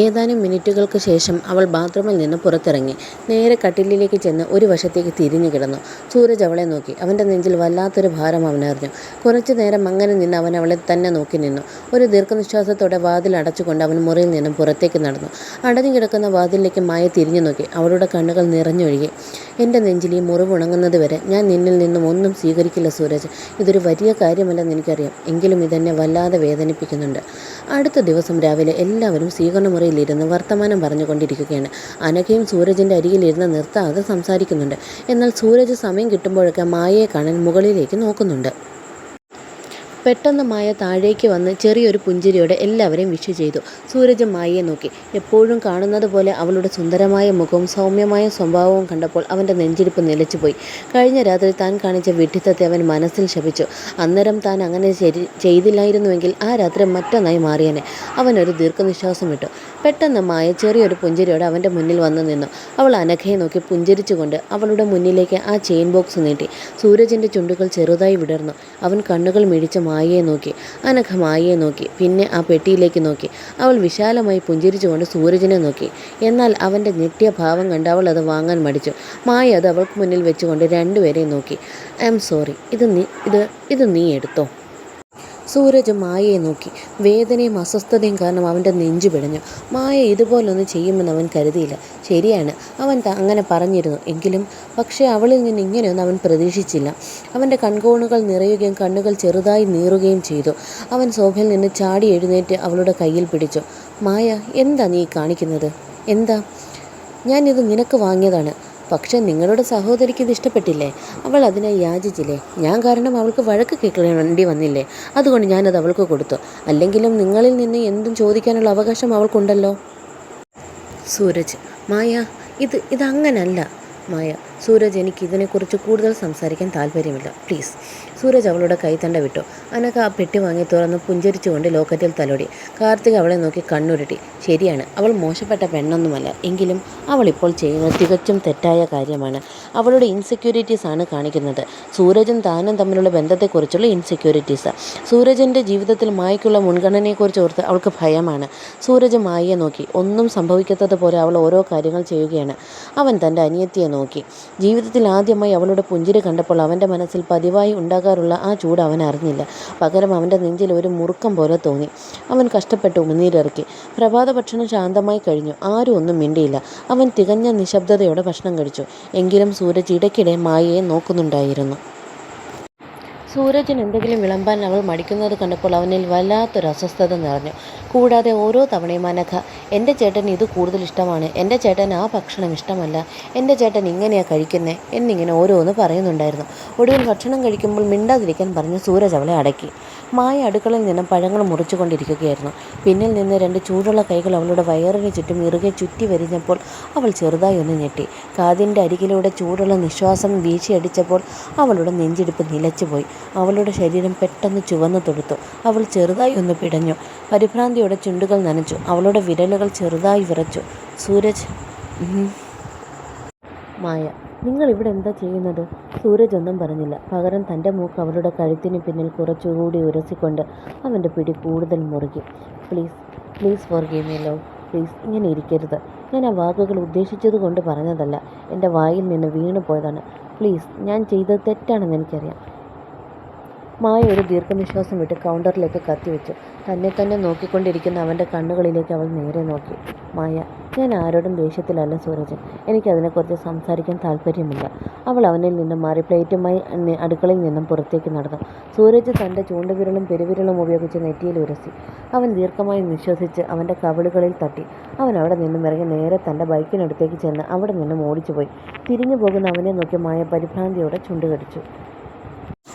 ഏതാനും മിനിറ്റുകൾക്ക് ശേഷം അവൾ ബാത്റൂമിൽ നിന്ന് പുറത്തിറങ്ങി. നേരെ കട്ടിലിലേക്ക് ചെന്ന് ഒരു വശത്തേക്ക് തിരിഞ്ഞു കിടന്നു. സൂരജ് അവളെ നോക്കി. അവൻ്റെ നെഞ്ചിൽ വല്ലാത്തൊരു ഭാരം അവനറിഞ്ഞു. കുറച്ചു നേരം അങ്ങനെ നിന്ന് അവൻ അവളെ തന്നെ നോക്കി നിന്നു. ഒരു ദീർഘനിശ്വാസത്തോടെ വാതിൽ അടച്ചുകൊണ്ട് അവൻ മുറിയിൽ നിന്നും പുറത്തേക്ക് നടന്നു. അടഞ്ഞു കിടക്കുന്ന വാതിലിലേക്ക് മായ തിരിഞ്ഞു നോക്കി. അവളുടെ കണ്ണുകൾ നിറഞ്ഞൊഴുകി. എൻ്റെ നെഞ്ചിൽ ഈ മുറിവ് ഉണങ്ങുന്നത് വരെ ഞാൻ നിന്നിൽ നിന്നും ഒന്നും സ്വീകരിക്കില്ല സൂരജ്. ഇതൊരു വലിയ കാര്യമല്ലെന്ന് എനിക്കറിയാം. എങ്കിലും ഇതെന്നെ വല്ലാതെ വേദനിപ്പിക്കുന്നുണ്ട്. അടുത്ത ദിവസം രാവിലെ എല്ലാവരും സ്വീകരണമുറിയിലിരുന്ന് വർത്തമാനം പറഞ്ഞുകൊണ്ടിരിക്കുകയാണ്. അനഘയും സൂരജിൻ്റെ അരികിലിരുന്ന് നിർത്താതെ സംസാരിക്കുന്നുണ്ട്. എന്നാൽ സൂരജ് സമയം കിട്ടുമ്പോഴൊക്കെ മായയെ കാണാൻ മുകളിലേക്ക് നോക്കുന്നുണ്ട്. പെട്ടെന്ന് മായ താഴേക്ക് വന്ന് ചെറിയൊരു പുഞ്ചിരിയോടെ എല്ലാവരെയും വിഷ് ചെയ്തു. സൂരജ് മായയെ നോക്കി. എപ്പോഴും കാണുന്നത് പോലെ അവളുടെ സുന്ദരമായ മുഖവും സൗമ്യമായ സ്വഭാവവും കണ്ടപ്പോൾ അവൻ്റെ നെഞ്ചിടിപ്പ് നിലച്ചുപോയി. കഴിഞ്ഞ രാത്രി താൻ കാണിച്ച വിഡ്ഢിത്തത്തെ അവൻ മനസ്സിൽ ശപിച്ചു. അന്നേരം താൻ അങ്ങനെ ചെയ്തില്ലായിരുന്നുവെങ്കിൽ ആ രാത്രി മറ്റൊന്നായി മാറിയേനെ. അവനൊരു ദീർഘനിശ്വാസം വിട്ടു. പെട്ടെന്ന് മായ ചെറിയൊരു പുഞ്ചിരിയോടെ അവൻ്റെ മുന്നിൽ വന്നു നിന്നു. അവൾ അനഘയെ നോക്കി പുഞ്ചിരിച്ചുകൊണ്ട് അവളുടെ മുന്നിലേക്ക് ആ ചെയിൻ ബോക്സ് നീട്ടി. സൂരജിൻ്റെ ചുണ്ടുകൾ ചെറുതായി വിടർന്നു. അവൻ കണ്ണുകൾ മിഴിച്ച് മായയെ നോക്കി. അനഘ മായയെ നോക്കി. പിന്നെ ആ പെട്ടിയിലേക്ക് നോക്കി. അവൾ വിശാലമായി പുഞ്ചിരിച്ചുകൊണ്ട് സൂരജിനെ നോക്കി. എന്നാൽ അവൻ്റെ ഞെട്ടിയ ഭാവം കണ്ട് അവൾ അത് വാങ്ങാൻ മടിച്ചു. മായ അത് അവൾക്ക് മുന്നിൽ വെച്ചുകൊണ്ട് രണ്ടുപേരെയും നോക്കി. ഐ ആം സോറി, ഇത് നീ എടുത്തോ. സൂരജ് മായയെ നോക്കി. വേദനയും അസ്വസ്ഥതയും കാരണം അവൻ്റെ നെഞ്ചു പിടഞ്ഞു. മായ ഇതുപോലൊന്നും ചെയ്യുമെന്ന് അവൻ കരുതിയില്ല. ശരിയാണ്, അവൻ അങ്ങനെ പറഞ്ഞിരുന്നു. പക്ഷേ അവളിൽ നിന്ന് ഇങ്ങനെയൊന്നും അവൻ പ്രതീക്ഷിച്ചില്ല. അവൻ്റെ കൺകോണുകൾ നിറയുകയും കണ്ണുകൾ ചെറുതായി നീറുകയും ചെയ്തു. അവൻ സോഫയിൽ നിന്ന് ചാടി എഴുന്നേറ്റ് അവളുടെ കയ്യിൽ പിടിച്ചു. മായ, എന്താ നീ കാണിക്കുന്നത്? എന്താ? ഞാനിത് നിനക്ക് വാങ്ങിയതാണ്. പക്ഷേ നിങ്ങളുടെ സഹോദരിക്ക് ഇത് ഇഷ്ടപ്പെട്ടില്ലേ? അവൾ അതിനെ യാചിച്ചില്ലേ? ഞാൻ കാരണം അവൾക്ക് വഴക്ക് കേൾക്കേണ്ടി വന്നില്ലേ? അതുകൊണ്ട് ഞാനത് അവൾക്ക് കൊടുത്തു. അല്ലെങ്കിലും നിങ്ങളിൽ നിന്ന് എന്തും ചോദിക്കാനുള്ള അവകാശം അവൾക്കുണ്ടല്ലോ. സൂരജ്, മായ, ഇതങ്ങനല്ല. മായ, സൂരജ്, എനിക്ക് ഇതിനെക്കുറിച്ച് കൂടുതൽ സംസാരിക്കാൻ താല്പര്യമില്ല, പ്ലീസ്. സൂരജ് അവളുടെ കൈത്തണ്ട വിട്ടു. അനഘ ആ പെട്ടി വാങ്ങി തുറന്ന് പുഞ്ചിരിച്ചുകൊണ്ട് ലോക്കറ്റിൽ തലോടി. കാർത്തിക് അവളെ നോക്കി കണ്ണുരുട്ടി. ശരിയാണ്, അവൾ മോശപ്പെട്ട പെണ്ണൊന്നുമല്ല. എങ്കിലും അവൾ ഇപ്പോൾ ചെയ്യുന്നത് തികച്ചും തെറ്റായ കാര്യമാണ്. അവളുടെ ഇൻസെക്യൂരിറ്റീസ് ആണ് കാണിക്കുന്നത്. സൂരജും താനും തമ്മിലുള്ള ബന്ധത്തെക്കുറിച്ചുള്ള ഇൻസെക്യൂരിറ്റീസ്. സൂരജിൻ്റെ ജീവിതത്തിൽ മായയ്ക്കുള്ള മുൻഗണനയെക്കുറിച്ച് ഓർത്ത് അവൾക്ക് ഭയമാണ്. സൂരജ് മായയെ നോക്കി. ഒന്നും സംഭവിക്കാത്തതുപോലെ അവൾ ഓരോ കാര്യങ്ങൾ ചെയ്യുകയാണ്. അവൻ തൻ്റെ അനിയത്തിയെ നോക്കി. ജീവിതത്തിൽ ആദ്യമായി അവളുടെ പുഞ്ചിരി കണ്ടപ്പോൾ അവൻ്റെ മനസ്സിൽ പതിവായി ഉണ്ടാകാറുള്ള ആ ചൂട് അവൻ അറിഞ്ഞില്ല. പകരം അവൻ്റെ നെഞ്ചിൽ ഒരു മുറുക്കം പോലെ തോന്നി. അവൻ കഷ്ടപ്പെട്ട് ഉമിനീരിറക്കി. പ്രഭാത ഭക്ഷണം ശാന്തമായി കഴിഞ്ഞു. ആരും ഒന്നും മിണ്ടിയില്ല. അവൻ തികഞ്ഞ നിശബ്ദതയോടെ ഭക്ഷണം കഴിച്ചു. എങ്കിലും സൂരജ് ഇടയ്ക്കിടെ മായയെ നോക്കുന്നുണ്ടായിരുന്നു. സൂരജിന് എന്തെങ്കിലും വിളമ്പാൻ അവൾ മടിക്കുന്നത് കണ്ടപ്പോൾ അവനിൽ വല്ലാത്തൊരു അസ്വസ്ഥത നിറഞ്ഞു. കൂടാതെ ഓരോ തവണയും അനഘ, എൻ്റെ ചേട്ടൻ ഇത് കൂടുതൽ ഇഷ്ടമാണ്, എൻ്റെ ചേട്ടൻ ആ ഭക്ഷണം ഇഷ്ടമല്ല, എൻ്റെ ചേട്ടൻ ഇങ്ങനെയാണ് കഴിക്കുന്നത് എന്നിങ്ങനെ ഓരോന്ന് പറയുന്നുണ്ടായിരുന്നു. ഒടുവിൽ ഭക്ഷണം കഴിക്കുമ്പോൾ മിണ്ടാതിരിക്കാൻ പറഞ്ഞ് സൂരജ് അവളെ അടക്കി. മായ അടുക്കളയിൽ നിന്ന് പഴങ്ങൾ മുറിച്ചു കൊണ്ടിരിക്കുകയായിരുന്നു. പിന്നിൽ നിന്ന് രണ്ട് ചൂടുള്ള കൈകൾ അവളുടെ വയറിന് ചുറ്റും ഇറുകെ ചുറ്റി വരിഞ്ഞപ്പോൾ അവൾ ചെറുതായി ഒന്ന് ഞെട്ടി. കാതിൻ്റെ അരികിലൂടെ ചൂടുള്ള നിശ്വാസം വീശിയടിച്ചപ്പോൾ അവളുടെ നെഞ്ചിടിപ്പ് നിലച്ചുപോയി. അവളുടെ ശരീരം പെട്ടെന്ന് ചുവന്നു തൊടുത്തു. അവൾ ചെറുതായി ഒന്ന് പിടഞ്ഞു. പരിഭ്രാന്തിയോടെ ചുണ്ടുകൾ നനച്ചു. അവളുടെ വിരലുകൾ ചെറുതായി വിറച്ചു. സൂരജ്. മായ, നിങ്ങൾ ഇവിടെ എന്താ ചെയ്യുന്നത്? സൂരജ് ഒന്നും പറഞ്ഞില്ല. പകരം തൻ്റെ മൂക്ക് അവളുടെ കഴുത്തിന് പിന്നിൽ കുറച്ചുകൂടി ഉരസിക്കൊണ്ട് അവൻ്റെ പിടി കൂടുതൽ മുറുകി. Please forgive me love. Please, ഇങ്ങനെ ഇരിക്കരുത്. ഞാൻ ആ വാക്കുകൾ ഉദ്ദേശിച്ചത് കൊണ്ട് പറഞ്ഞതല്ല. എൻ്റെ വായിൽ നിന്ന് വീണു പോയതാണ്. പ്ലീസ്, ഞാൻ ചെയ്തത് തെറ്റാണെന്ന് എനിക്കറിയാം. മായ ഒരു ദീർഘനിശ്വാസം വിട്ട് കൗണ്ടറിലേക്ക് കത്തിവെച്ചു. തന്നെ തന്നെ നോക്കിക്കൊണ്ടിരിക്കുന്ന അവൻ്റെ കണ്ണുകളിലേക്ക് അവൾ നേരെ നോക്കി. മായ, ഞാൻ ആരോടും ദേഷ്യത്തിലല്ല സൂരജ്. എനിക്കതിനെക്കുറിച്ച് സംസാരിക്കാൻ താല്പര്യമില്ല. അവൾ അവനിൽ നിന്നും മാറി പ്ലേറ്റുമായി അടുക്കളയിൽ നിന്നും പുറത്തേക്ക് നടന്നു. സൂരജ് തൻ്റെ ചൂണ്ടുവിരലും പെരുവിരലും ഉപയോഗിച്ച് നെറ്റിയിൽ ഉരസി. അവൻ ദീർഘമായി നിശ്വസിച്ച് അവൻ്റെ കവിളുകളിൽ തട്ടി. അവൻ അവിടെ നിന്നും ഇറങ്ങി നേരെ തൻ്റെ ബൈക്കിനടുത്തേക്ക് ചെന്ന് അവിടെ നിന്നും ഓടിച്ചുപോയി. തിരിഞ്ഞു പോകുന്ന അവനെ നോക്കി മായ പരിഭ്രാന്തിയോടെ ചുണ്ടുകടിച്ചു.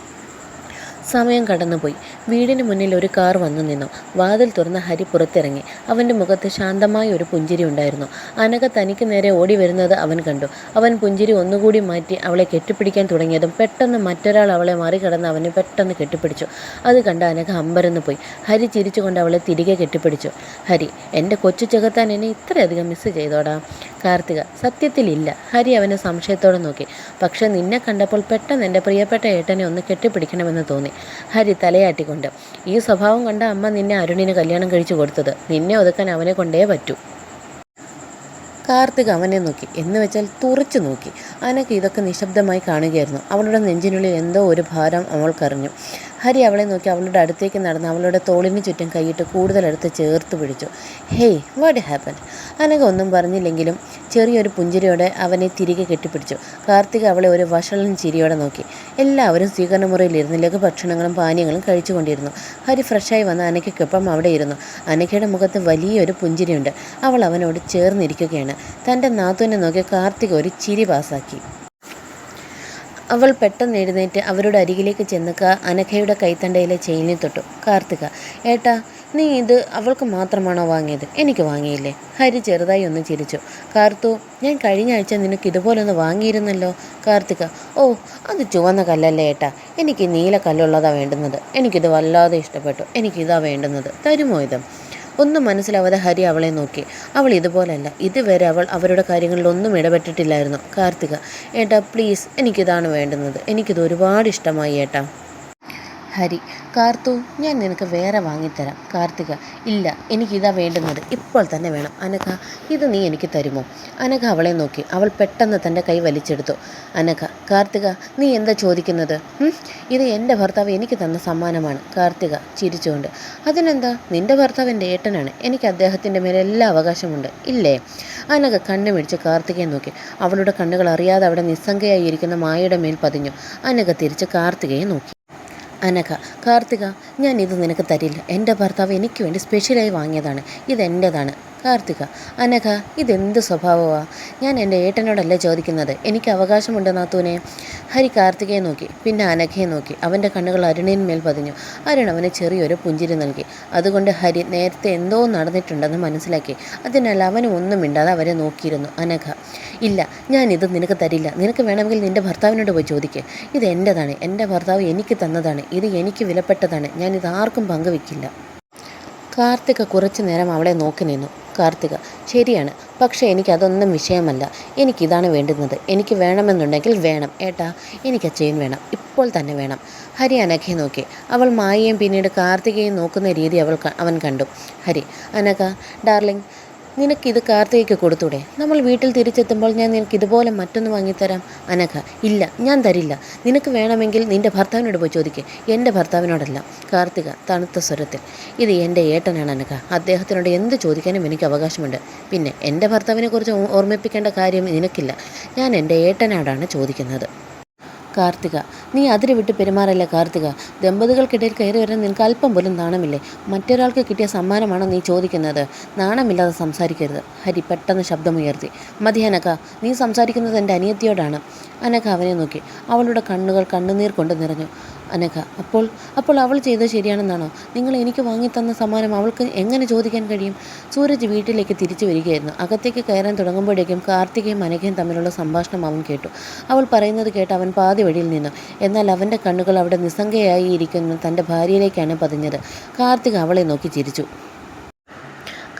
സമയം കടന്നുപോയി. വീടിന് മുന്നിൽ ഒരു കാർ വന്നു നിന്നു. വാതിൽ തുറന്ന് ഹരി പുറത്തിറങ്ങി. അവൻ്റെ മുഖത്ത് ശാന്തമായ ഒരു പുഞ്ചിരി ഉണ്ടായിരുന്നു. അനഘ തനിക്ക് നേരെ ഓടി വരുന്നത് അവൻ കണ്ടു. അവൻ പുഞ്ചിരി ഒന്നുകൂടി മാറ്റി അവളെ കെട്ടിപ്പിടിക്കാൻ തുടങ്ങിയതും പെട്ടെന്ന് മറ്റൊരാൾ അവളെ മറികടന്ന് അവനെ പെട്ടെന്ന് കെട്ടിപ്പിടിച്ചു. അത് കണ്ട് അനഘ അമ്പരന്ന് പോയി. ഹരി ചിരിച്ചുകൊണ്ട് അവളെ തിരികെ കെട്ടിപ്പിടിച്ചു. ഹരി, എൻ്റെ കൊച്ചു ചെകുത്താൻ എന്നെ ഇത്രയധികം മിസ് ചെയ്തോടാ. കാർത്തിക, സത്യത്തിലില്ല. ഹരി അവനെ സംശയത്തോടെ നോക്കി. പക്ഷെ നിന്നെ കണ്ടപ്പോൾ പെട്ടെന്ന് എൻ്റെ പ്രിയപ്പെട്ട ഏട്ടനെ ഒന്ന് കെട്ടിപ്പിടിക്കണമെന്ന് തോന്നി. ഹരി തലയാട്ടിക്കൊണ്ട്. ഈ സ്വഭാവം കണ്ട അമ്മ നിന്നെ അരുണിന് കല്യാണം കഴിച്ചു കൊടുത്തത്. നിന്നെ ഒതുക്കാൻ അവനെ കൊണ്ടേ പറ്റൂ. കാർത്തിക് അവനെ നോക്കി. എന്ന് വെച്ചാൽ തുറച്ചു നോക്കി. അനഘ ഇതൊക്കെ നിശബ്ദമായി കാണുകയായിരുന്നു. അവളുടെ നെഞ്ചിനുള്ളിൽ എന്തോ ഒരു ഭാരം അവൾക്കറിഞ്ഞു. ഹരി അവളെ നോക്കി അവളുടെ അടുത്തേക്ക് നടന്ന് അവളുടെ തോളിന് ചുറ്റും കൈയിട്ട് കൂടുതലെടുത്ത് ചേർത്ത് പിടിച്ചു. Hey, what happened? അനഘ ഒന്നും പറഞ്ഞില്ലെങ്കിലും ചെറിയൊരു പുഞ്ചിരിയോടെ അവനെ തിരികെ കെട്ടിപ്പിടിച്ചു. കാർത്തിക് അവളെ ഒരു വഷളൻ ചിരിയോടെ നോക്കി. എല്ലാവരും സ്വീകരണമുറിയിലിരുന്ന് ലഘുഭക്ഷണങ്ങളും പാനീയങ്ങളും കഴിച്ചുകൊണ്ടിരുന്നു. ഹരി ഫ്രഷായി വന്ന് അനഘയ്ക്കൊപ്പം അവിടെ ഇരുന്നു. അനഘയുടെ മുഖത്ത് വലിയൊരു പുഞ്ചിരിയുണ്ട്. അവൾ അവനോട് ചേർന്നിരിക്കുകയാണ്. തൻ്റെ നാത്തൂനെ നോക്കി കാർത്തിക് ഒരു ചിരി പാസാക്കി. അവൾ പെട്ടെന്ന് എഴുന്നേറ്റ് അവരുടെ അരികിലേക്ക് ചെന്ന് അനഘയുടെ കൈത്തണ്ടയിലെ ചെയിനിൽ തൊട്ടു. കാർത്തിക, ഏട്ടാ, നീ ഇത് അവൾക്ക് മാത്രമാണോ വാങ്ങിയത്? എനിക്ക് വാങ്ങിയില്ലേ? ഹരി ചെറുതായി ഒന്ന് ചിരിച്ചു. കാർത്തു, ഞാൻ കഴിഞ്ഞ ആഴ്ച നിനക്ക് ഇതുപോലൊന്ന് വാങ്ങിയിരുന്നല്ലോ. കാർത്തിക, ഓ, അത് ചുവന്ന കല്ലല്ലേ ഏട്ടാ. എനിക്ക് നീല കല്ലുള്ളതാണ് വേണ്ടുന്നത്. എനിക്കിത് വല്ലാതെ ഇഷ്ടപ്പെട്ടു. എനിക്കിതാ വേണ്ടുന്നത്. തരുമോ ഇത്? ഒന്നും മനസ്സിലാവാതെ ഹരി അവളെ നോക്കി. അവൾ ഇതുപോലല്ല. ഇതുവരെ അവൾ അവരുടെ കാര്യങ്ങളിലൊന്നും ഇടപെട്ടിട്ടില്ലായിരുന്നു. കാർത്തിക, ഏട്ടാ പ്ലീസ്, എനിക്കിതാണ് വേണ്ടുന്നത്. എനിക്കിത് ഒരുപാട് ഇഷ്ടമായി ഏട്ടാ. ഹരി, കാർത്തു, ഞാൻ നിനക്ക് വേറെ വാങ്ങിത്തരാം. കാർത്തിക, ഇല്ല, എനിക്കിതാ വേണ്ടുന്നത്. ഇപ്പോൾ തന്നെ വേണം. അനഘ, ഇത് നീ എനിക്ക് തരുമോ? അനഘ അവളെ നോക്കി. അവൾ പെട്ടെന്ന് തൻ്റെ കൈ വലിച്ചെടുത്തു. അനഘ, കാർത്തിക, നീ എന്താ ചോദിക്കുന്നത്? ഇത് എൻ്റെ ഭർത്താവ് എനിക്ക് തന്ന സമ്മാനമാണ്. കാർത്തിക ചിരിച്ചുകൊണ്ട്. അതിനെന്താ? നിൻ്റെ ഭർത്താവ് എൻ്റെ ഏട്ടനാണ്. എനിക്ക് അദ്ദേഹത്തിൻ്റെ മേലെ എല്ലാ അവകാശമുണ്ട്, ഇല്ലേ? അനഘ കണ്ണുമിടിച്ച് കാർത്തികയെ നോക്കി. അവളുടെ കണ്ണുകൾ അറിയാതെ അവിടെ നിസ്സംഗയായി ഇരിക്കുന്ന മായയുടെ മേൽ പതിഞ്ഞു. അനഘ തിരിച്ച് കാർത്തികയെ നോക്കി. അനഘ, കാർത്തിക, ഞാൻ ഇത് നിനക്ക് തരില്ല. എൻ്റെ ഭർത്താവ് എനിക്ക് വേണ്ടി സ്പെഷ്യലായി വാങ്ങിയതാണ്. ഇതെൻ്റെതാണ്. കാർത്തിക, അനഘ, ഇതെന്ത് സ്വഭാവമാണ്? ഞാൻ എൻ്റെ ഏട്ടനോടല്ലേ ചോദിക്കുന്നത്. എനിക്ക് അവകാശമുണ്ട് നാത്തൂനെ. ഹരി കാർത്തികയെ നോക്കി, പിന്നെ അനഘയെ നോക്കി. അവൻ്റെ കണ്ണുകൾ അരുണിന്മേൽ പതിഞ്ഞു. അരുൺ അവന് ചെറിയൊരു പുഞ്ചിരി നൽകി. അതുകൊണ്ട് ഹരി നേരത്തെ എന്തോ നടന്നിട്ടുണ്ടെന്ന് മനസ്സിലാക്കി. അതിനാൽ അവനും ഒന്നും മിണ്ടാതെ അവരെ നോക്കിയിരുന്നു. അനഘ, ഇല്ല, ഞാനിത് നിനക്ക് തരില്ല. നിനക്ക് വേണമെങ്കിൽ നിൻ്റെ ഭർത്താവിനോട് പോയി ചോദിക്കുക. ഇത് എൻ്റെതാണ്. എൻ്റെ ഭർത്താവ് എനിക്ക് തന്നതാണ്. ഇത് എനിക്ക് വിലപ്പെട്ടതാണ്. ഞാനിത് ആർക്കും പങ്കുവെക്കില്ല. കാർത്തിക കുറച്ചു നേരം അവളെ നോക്കി നിന്നു. കാർത്തിക, ശരിയാണ്, പക്ഷേ എനിക്കതൊന്നും വിഷയമല്ല. എനിക്കിതാണ് വേണ്ടുന്നത്. എനിക്ക് വേണമെന്നുണ്ടെങ്കിൽ വേണം ഏട്ടാ. എനിക്ക് ചെയിൻ വേണം, ഇപ്പോൾ തന്നെ വേണം. ഹരി അനഘയെ നോക്കി. അവൾ മായയും പിന്നീട് കാർത്തികയും നോക്കുന്ന രീതി അവൻ കണ്ടു. ഹരി, അനഘ ഡാർലിംഗ്, നിനക്കിത് കാർത്തികയ്ക്ക് കൊടുത്തൂടെ? നമ്മൾ വീട്ടിൽ തിരിച്ചെത്തുമ്പോൾ ഞാൻ നിനക്ക് ഇതുപോലെ മറ്റൊന്ന് വാങ്ങിത്തരാം. അനഘ, ഇല്ല, ഞാൻ തരില്ല. നിനക്ക് വേണമെങ്കിൽ നിൻ്റെ ഭർത്താവിനോട് പോയി ചോദിക്കുക. എൻ്റെ ഭർത്താവിനോടല്ല. കാർത്തിക തണുത്ത സ്വരത്തിൽ. ഇത് എൻ്റെ ഏട്ടനാണ് അനഘ. അദ്ദേഹത്തിനോട് എന്ത് ചോദിക്കാനും എനിക്ക് അവകാശമുണ്ട്. പിന്നെ എൻ്റെ ഭർത്താവിനെക്കുറിച്ച് ഓർമ്മിപ്പിക്കേണ്ട കാര്യം നിനക്കില്ല. ഞാൻ എൻ്റെ ഏട്ടനോടാണ് ചോദിക്കുന്നത്. കാർത്തിക, നീ അതിര് വിട്ട് പെരുമാറല്ല കാർത്തിക. ദമ്പതികൾക്കിടയിൽ കയറി വരാൻ നിനക്ക് അല്പം പോലും നാണമില്ലേ? മറ്റൊരാൾക്ക് കിട്ടിയ സമ്മാനമാണോ നീ ചോദിക്കുന്നത്? നാണമില്ലാതെ സംസാരിക്കരുത്. ഹരി പെട്ടെന്ന് ശബ്ദമുയർത്തി. മതി അനഘ, നീ സംസാരിക്കുന്നത് എൻ്റെ അനിയത്തിയോടാണ്. അനഘ അവനെ നോക്കി. അവളുടെ കണ്ണുകൾ കണ്ണുനീർ കൊണ്ട് നിറഞ്ഞു. അനഘ, അപ്പോൾ അവൾ ചെയ്തത് ശരിയാണെന്നാണോ? നിങ്ങൾ എനിക്ക് വാങ്ങിത്തന്ന സമ്മാനം അവൾക്ക് എങ്ങനെ ചോദിക്കാൻ കഴിയും? സൂരജ് വീട്ടിലേക്ക് തിരിച്ചു വരികയായിരുന്നു. അകത്തേക്ക് കയറാൻ തുടങ്ങുമ്പോഴേക്കും കാർത്തികയും അനഘയും തമ്മിലുള്ള സംഭാഷണം അവൻ കേട്ടു. അവൾ പറയുന്നത് കേട്ട് അവൻ പാതി വഴിയിൽ നിന്നു. എന്നാൽ അവൻ്റെ കണ്ണുകൾ അവിടെ നിസ്സംഗയായി ഇരിക്കുന്ന തൻ്റെ ഭാര്യയിലേക്കാണ് പതിഞ്ഞത്. കാർത്തിക അവളെ നോക്കി ചിരിച്ചു.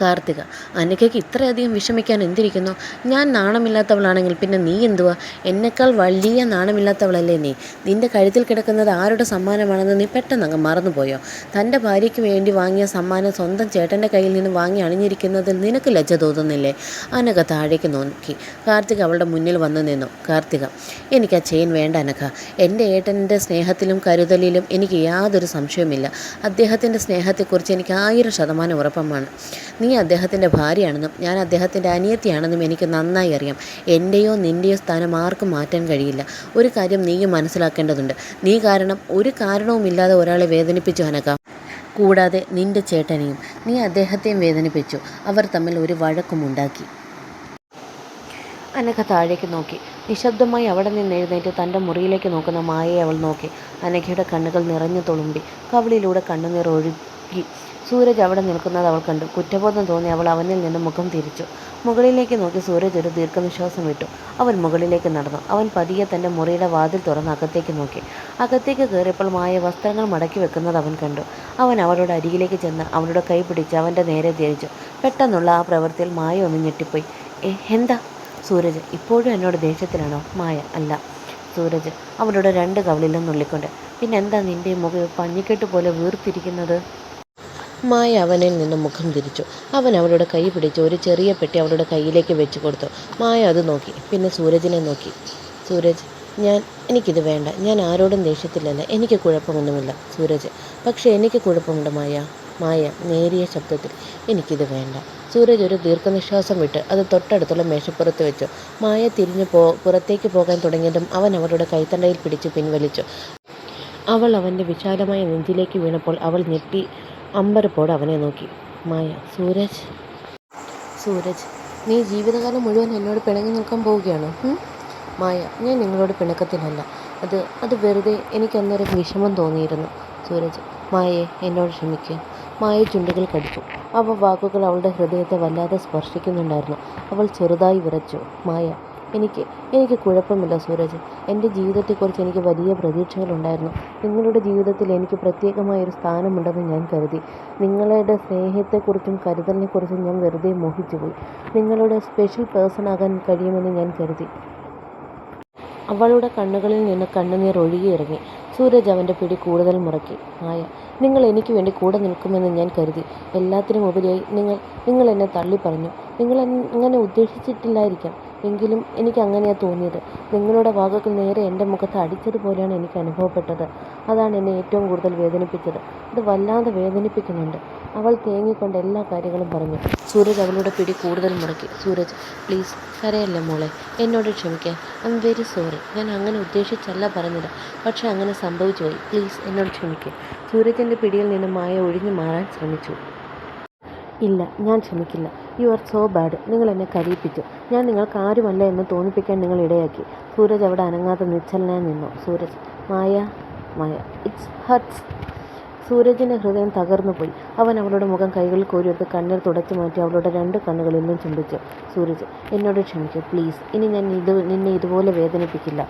കാർത്തിക, അനഘയ്ക്ക് ഇത്രയധികം വിഷമിക്കാൻ എന്തിരിക്കുന്നു? ഞാൻ നാണമില്ലാത്തവളാണെങ്കിൽ പിന്നെ നീ എന്തുവാ? എന്നെക്കാൾ വലിയ നാണമില്ലാത്തവളല്ലേ നീ? നിന്റെ കഴുത്തിൽ കിടക്കുന്നത് ആരുടെ സമ്മാനമാണെന്ന് നീ പെട്ടെന്നങ്ങ് മറന്നുപോയോ? തൻ്റെ ഭാര്യയ്ക്ക് വേണ്ടി വാങ്ങിയ സമ്മാനം സ്വന്തം ചേട്ടൻ്റെ കയ്യിൽ നിന്ന് വാങ്ങി അണിഞ്ഞിരിക്കുന്നതിൽ നിനക്ക് ലജ്ജ തോന്നുന്നില്ലേ? അനഘ താഴേക്ക് നോക്കി. കാർത്തിക അവളുടെ മുന്നിൽ വന്നു നിന്നു. കാർത്തിക, എനിക്ക് ആ ചെയിൻ വേണ്ട അനഘ. എൻ്റെ ഏട്ടൻ്റെ സ്നേഹത്തിലും കരുതലിലും എനിക്ക് യാതൊരു സംശയവുമില്ല. അദ്ദേഹത്തിൻ്റെ സ്നേഹത്തെക്കുറിച്ച് എനിക്ക് 1000% ഉറപ്പമാണ്. നീ അദ്ദേഹത്തിൻ്റെ ഭാര്യയാണെന്നും ഞാൻ അദ്ദേഹത്തിൻ്റെ അനിയത്തിയാണെന്നും എനിക്ക് നന്നായി അറിയാം. എൻ്റെയോ നിൻ്റെയോ സ്ഥാനം ആർക്കും മാറ്റാൻ കഴിയില്ല. ഒരു കാര്യം നീയും മനസ്സിലാക്കേണ്ടതുണ്ട്. നീ കാരണം ഒരു കാരണവുമില്ലാതെ ഒരാളെ വേദനിപ്പിച്ചു അനഘ. കൂടാതെ നിൻ്റെ ചേട്ടനെയും. നീ അദ്ദേഹത്തെയും വേദനിപ്പിച്ചു. അവർ തമ്മിൽ ഒരു വഴക്കുമുണ്ടാക്കി. അനഘ താഴേക്ക് നോക്കി. നിശബ്ദമായി അവിടെ നിന്ന് എഴുന്നേറ്റ് തൻ്റെ മുറിയിലേക്ക് നോക്കുന്ന മായയെ അവൾ നോക്കി. അനഘയുടെ കണ്ണുകൾ നിറഞ്ഞു തുളുമ്പി. കവിളിലൂടെ കണ്ണുനീർ ഒഴുകി. സൂരജ് അവിടെ നിൽക്കുന്നത് അവൾ കണ്ടു. കുറ്റബോധം തോന്നി അവൾ അവനിൽ നിന്ന് മുഖം തിരിച്ചു. മുകളിലേക്ക് നോക്കി സൂരജ് ഒരു ദീർഘനിശ്വാസം വിട്ടു. അവൻ മുകളിലേക്ക് നടന്നു. അവൻ പതിയെ തൻ്റെ മുറിയുടെ വാതിൽ തുറന്ന് അകത്തേക്ക് നോക്കി. അകത്തേക്ക് കയറിയപ്പോൾ മായ വസ്ത്രങ്ങൾ മടക്കി വെക്കുന്നത് അവൻ കണ്ടു. അവൻ അവളുടെ അരികിലേക്ക് ചെന്ന് അവളുടെ കൈ പിടിച്ച് അവൻ്റെ നേരെ തിരിച്ചു. പെട്ടെന്നുള്ള ആ പ്രവൃത്തിയിൽ മായ ഒന്ന് ഞെട്ടിപ്പോയി. എന്താ? സൂരജ്, ഇപ്പോഴും എന്നോട് ദേഷ്യത്തിലാണോ? മായ, അല്ല. സൂരജ് അവളുടെ 2 കവിളിലും നുള്ളിക്കൊണ്ട്. പിന്നെന്താ നിൻ്റെ മുഖം പഞ്ഞിക്കെട്ട് പോലെ വീർത്തിരിക്കുന്നത്? മായ അവനിൽ നിന്ന് മുഖം തിരിച്ചു. അവൻ അവളുടെ കൈ പിടിച്ച് ഒരു ചെറിയ പെട്ടി അവളുടെ കയ്യിലേക്ക് വെച്ച് കൊടുത്തു. മായ അത് നോക്കി. പിന്നെ സൂരജിനെ നോക്കി. സൂരജ്, എനിക്കിത് വേണ്ട. ഞാൻ ആരോടും ദേഷ്യത്തിലല്ല. എനിക്ക് കുഴപ്പമൊന്നുമില്ല സൂരജ്. പക്ഷേ എനിക്ക് കുഴപ്പമുണ്ട് മായ. മായ നേരിയ ശബ്ദത്തിൽ, എനിക്കിത് വേണ്ട. സൂരജ് ഒരു ദീർഘനിശ്വാസം വിട്ട് അത് തൊട്ടടുത്തുള്ള മേശപ്പുറത്ത് വെച്ചു. മായ തിരിഞ്ഞു പുറത്തേക്ക് പോകാൻ തുടങ്ങിയതും അവൻ അവളുടെ കൈത്തണ്ടയിൽ പിടിച്ച് പിൻവലിച്ചു. അവൾ അവൻ്റെ വിശാലമായ നെഞ്ചിലേക്ക് വീണപ്പോൾ അവൾ ഞെട്ടി അമ്പരപ്പോടെ അവനെ നോക്കി. മായ, സൂരജ്. സൂരജ്, നീ ജീവിതകാലം മുഴുവൻ എന്നോട് പിണങ്ങി നിൽക്കാൻ പോവുകയാണോ? മായ, ഞാൻ നിങ്ങളോട് പിണക്കത്തിലല്ല. അത് വെറുതെ എനിക്കന്നേരം വിഷമം തോന്നിയിരുന്നു. സൂരജ്, മായയെ എന്നോട് ക്ഷമിക്കുക. മായ ചുണ്ടുകൾ കടിച്ചു. അവ വാക്കുകൾ അവളുടെ ഹൃദയത്തെ വല്ലാതെ സ്പർശിക്കുന്നുണ്ടായിരുന്നു. അവൾ ചെറുതായി വിറച്ചു. മായ, എനിക്ക് കുഴപ്പമില്ല സൂരജ്. എൻ്റെ ജീവിതത്തെക്കുറിച്ച് എനിക്ക് വലിയ പ്രതീക്ഷകളുണ്ടായിരുന്നു. നിങ്ങളുടെ ജീവിതത്തിൽ എനിക്ക് പ്രത്യേകമായൊരു സ്ഥാനമുണ്ടെന്ന് ഞാൻ കരുതി. നിങ്ങളുടെ സ്നേഹത്തെക്കുറിച്ചും കരുതലിനെക്കുറിച്ചും ഞാൻ വെറുതെ മോഹിച്ചുപോയി. നിങ്ങളുടെ സ്പെഷ്യൽ പേഴ്സൺ ആകാൻ കഴിയുമെന്ന് ഞാൻ കരുതി. അവളുടെ കണ്ണുകളിൽ നിന്ന് കണ്ണുനീർ ഒഴുകിയിറങ്ങി. സൂരജ് അവൻ്റെ പിടി കൂടുതൽ മുറക്കി. മായ, നിങ്ങൾ എനിക്ക് വേണ്ടി കൂടെ നിൽക്കുമെന്ന് ഞാൻ കരുതി. എല്ലാത്തിനും ഉപരിയായി നിങ്ങൾ എന്നെ തള്ളിപ്പറഞ്ഞു. നിങ്ങൾ അങ്ങനെ ഉദ്ദേശിച്ചിട്ടില്ലായിരിക്കാം. എങ്കിലും എനിക്ക് അങ്ങനെയാണ് തോന്നിയത്. നിങ്ങളുടെ വാക്കുകൾ നേരെ എൻ്റെ മുഖത്ത് അടിച്ചതുപോലെയാണ് എനിക്ക് അനുഭവപ്പെട്ടത്. അതാണ് എന്നെ ഏറ്റവും കൂടുതൽ വേദനിപ്പിച്ചത്. അത് വല്ലാതെ വേദനിപ്പിക്കുന്നുണ്ട്. അവൾ തേങ്ങിക്കൊണ്ട് എല്ലാ കാര്യങ്ങളും പറഞ്ഞു. സൂരജ് അവളുടെ പിടി കൂടുതൽ മുടക്കി. സൂരജ്, പ്ലീസ് കരയല്ല മോളെ. എന്നോട് ക്ഷമിക്കുക. I am very sorry. ഞാൻ അങ്ങനെ ഉദ്ദേശിച്ചല്ല പറഞ്ഞത്. പക്ഷെ അങ്ങനെ സംഭവിച്ചു പോയി. പ്ലീസ് എന്നോട് ക്ഷമിക്കുക. സൂരജിൻ്റെ പിടിയിൽ നിന്ന് മായ ഒഴിഞ്ഞു മാറാൻ ശ്രമിച്ചു. ഇല്ല, ഞാൻ ക്ഷമിക്കില്ല. You are so bad. നിങ്ങൾ എന്നെ കരയിപ്പിച്ചു. ഞാൻ നിങ്ങൾക്ക് ആരുമല്ല എന്ന് തോന്നിപ്പിക്കാൻ നിങ്ങൾ ഇടയാക്കി. സൂരജ് അവിടെ അനങ്ങാതെ നിശ്ചലനായി നിന്നു. സൂരജ്, മായ, ഇറ്റ്സ് ഹർട്ട്സ്. സൂരജിൻ്റെ ഹൃദയം തകർന്നുപോയി. അവൻ അവളുടെ മുഖം കൈകളിൽ കോരിയെടുത്ത് കണ്ണീർ തുടച്ചു മാറ്റി അവളുടെ 2 കണ്ണുകളിലും ചുംബിച്ചു. സൂരജ്, എന്നോട് ക്ഷമിക്കൂ പ്ലീസ്. ഇനി ഞാൻ നിന്നെ ഇതുപോലെ വേദനിപ്പിക്കില്ല.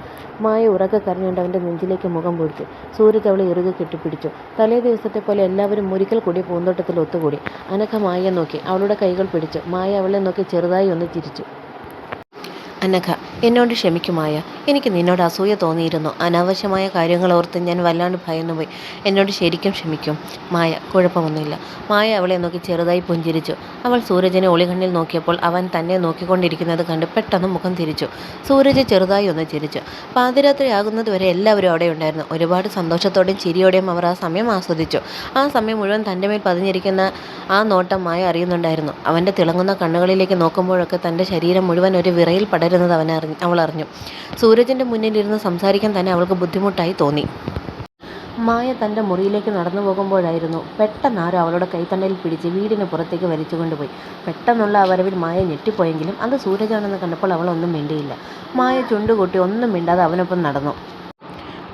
മായ ഉറക്കെ കരഞ്ഞുകൊണ്ട് അവൻ്റെ നെഞ്ചിലേക്ക് മുഖം പൊടിച്ചു. സൂരജ് അവളെ ഇറുകെ കെട്ടിപ്പിടിച്ചു. തലേ ദിവസത്തെ പോലെ എല്ലാവരും ഒരിക്കൽ കൂടി പൂന്തോട്ടത്തിൽ ഒത്തുകൂടി. അനഘ മായയെ നോക്കി അവളുടെ കൈകൾ പിടിച്ചു. മായ അവളെ നോക്കി ചെറുതായി ഒന്ന് ചിരിച്ചു. അനഘ, എന്നോട് ക്ഷമിക്കുമായ. എനിക്ക് നിന്നോട് അസൂയ തോന്നിയിരുന്നു. അനാവശ്യമായ കാര്യങ്ങളോർത്ത് ഞാൻ വല്ലാണ്ട് ഭയന്നുപോയി. എന്നോട് ശരിക്കും ക്ഷമിക്കും. മായ, കുഴപ്പമൊന്നുമില്ല. മായ അവളെ നോക്കി ചെറുതായി പുഞ്ചിരിച്ചു. അവൾ സൂരജിനെ ഒളികണ്ണിൽ നോക്കിയപ്പോൾ അവൻ തന്നെ നോക്കിക്കൊണ്ടിരിക്കുന്നത് കണ്ട് പെട്ടെന്ന് മുഖം തിരിച്ചു. സൂരജ് ചെറുതായി ഒന്ന് ചിരിച്ചു. പാതിരാത്രിയാകുന്നതുവരെ എല്ലാവരും അവിടെ ഉണ്ടായിരുന്നു. ഒരുപാട് സന്തോഷത്തോടെയും ചിരിയോടെയും അവർ ആ സമയം ആസ്വദിച്ചു. ആ സമയം മുഴുവൻ തൻ്റെ മേൽ പതിഞ്ഞിരിക്കുന്ന ആ നോട്ടം മായ അറിയുന്നുണ്ടായിരുന്നു. അവൻ്റെ തിളങ്ങുന്ന കണ്ണുകളിലേക്ക് നോക്കുമ്പോഴൊക്കെ തൻ്റെ ശരീരം മുഴുവൻ ഒരു വിറയിൽ പടരുന്നത് അവൾ അറിഞ്ഞു. സൂരജിൻ്റെ മുന്നിലിരുന്ന് സംസാരിക്കാൻ തന്നെ അവൾക്ക് ബുദ്ധിമുട്ടായി തോന്നി. മായ തൻ്റെ മുറിയിലേക്ക് നടന്നു പോകുമ്പോഴായിരുന്നു പെട്ടെന്ന് ആരോ അവളുടെ കൈത്തണ്ടയിൽ പിടിച്ച് വീടിന് പുറത്തേക്ക് വലിച്ചു കൊണ്ടുപോയി. പെട്ടെന്നുള്ള ആ വരവിൽ മായ ഞെട്ടിപ്പോയെങ്കിലും അത് സൂരജാണെന്ന് കണ്ടപ്പോൾ അവളൊന്നും മിണ്ടിയില്ല. മായ ചുണ്ടുകൂട്ടി ഒന്നും മിണ്ടാതെ അവനൊപ്പം നടന്നു.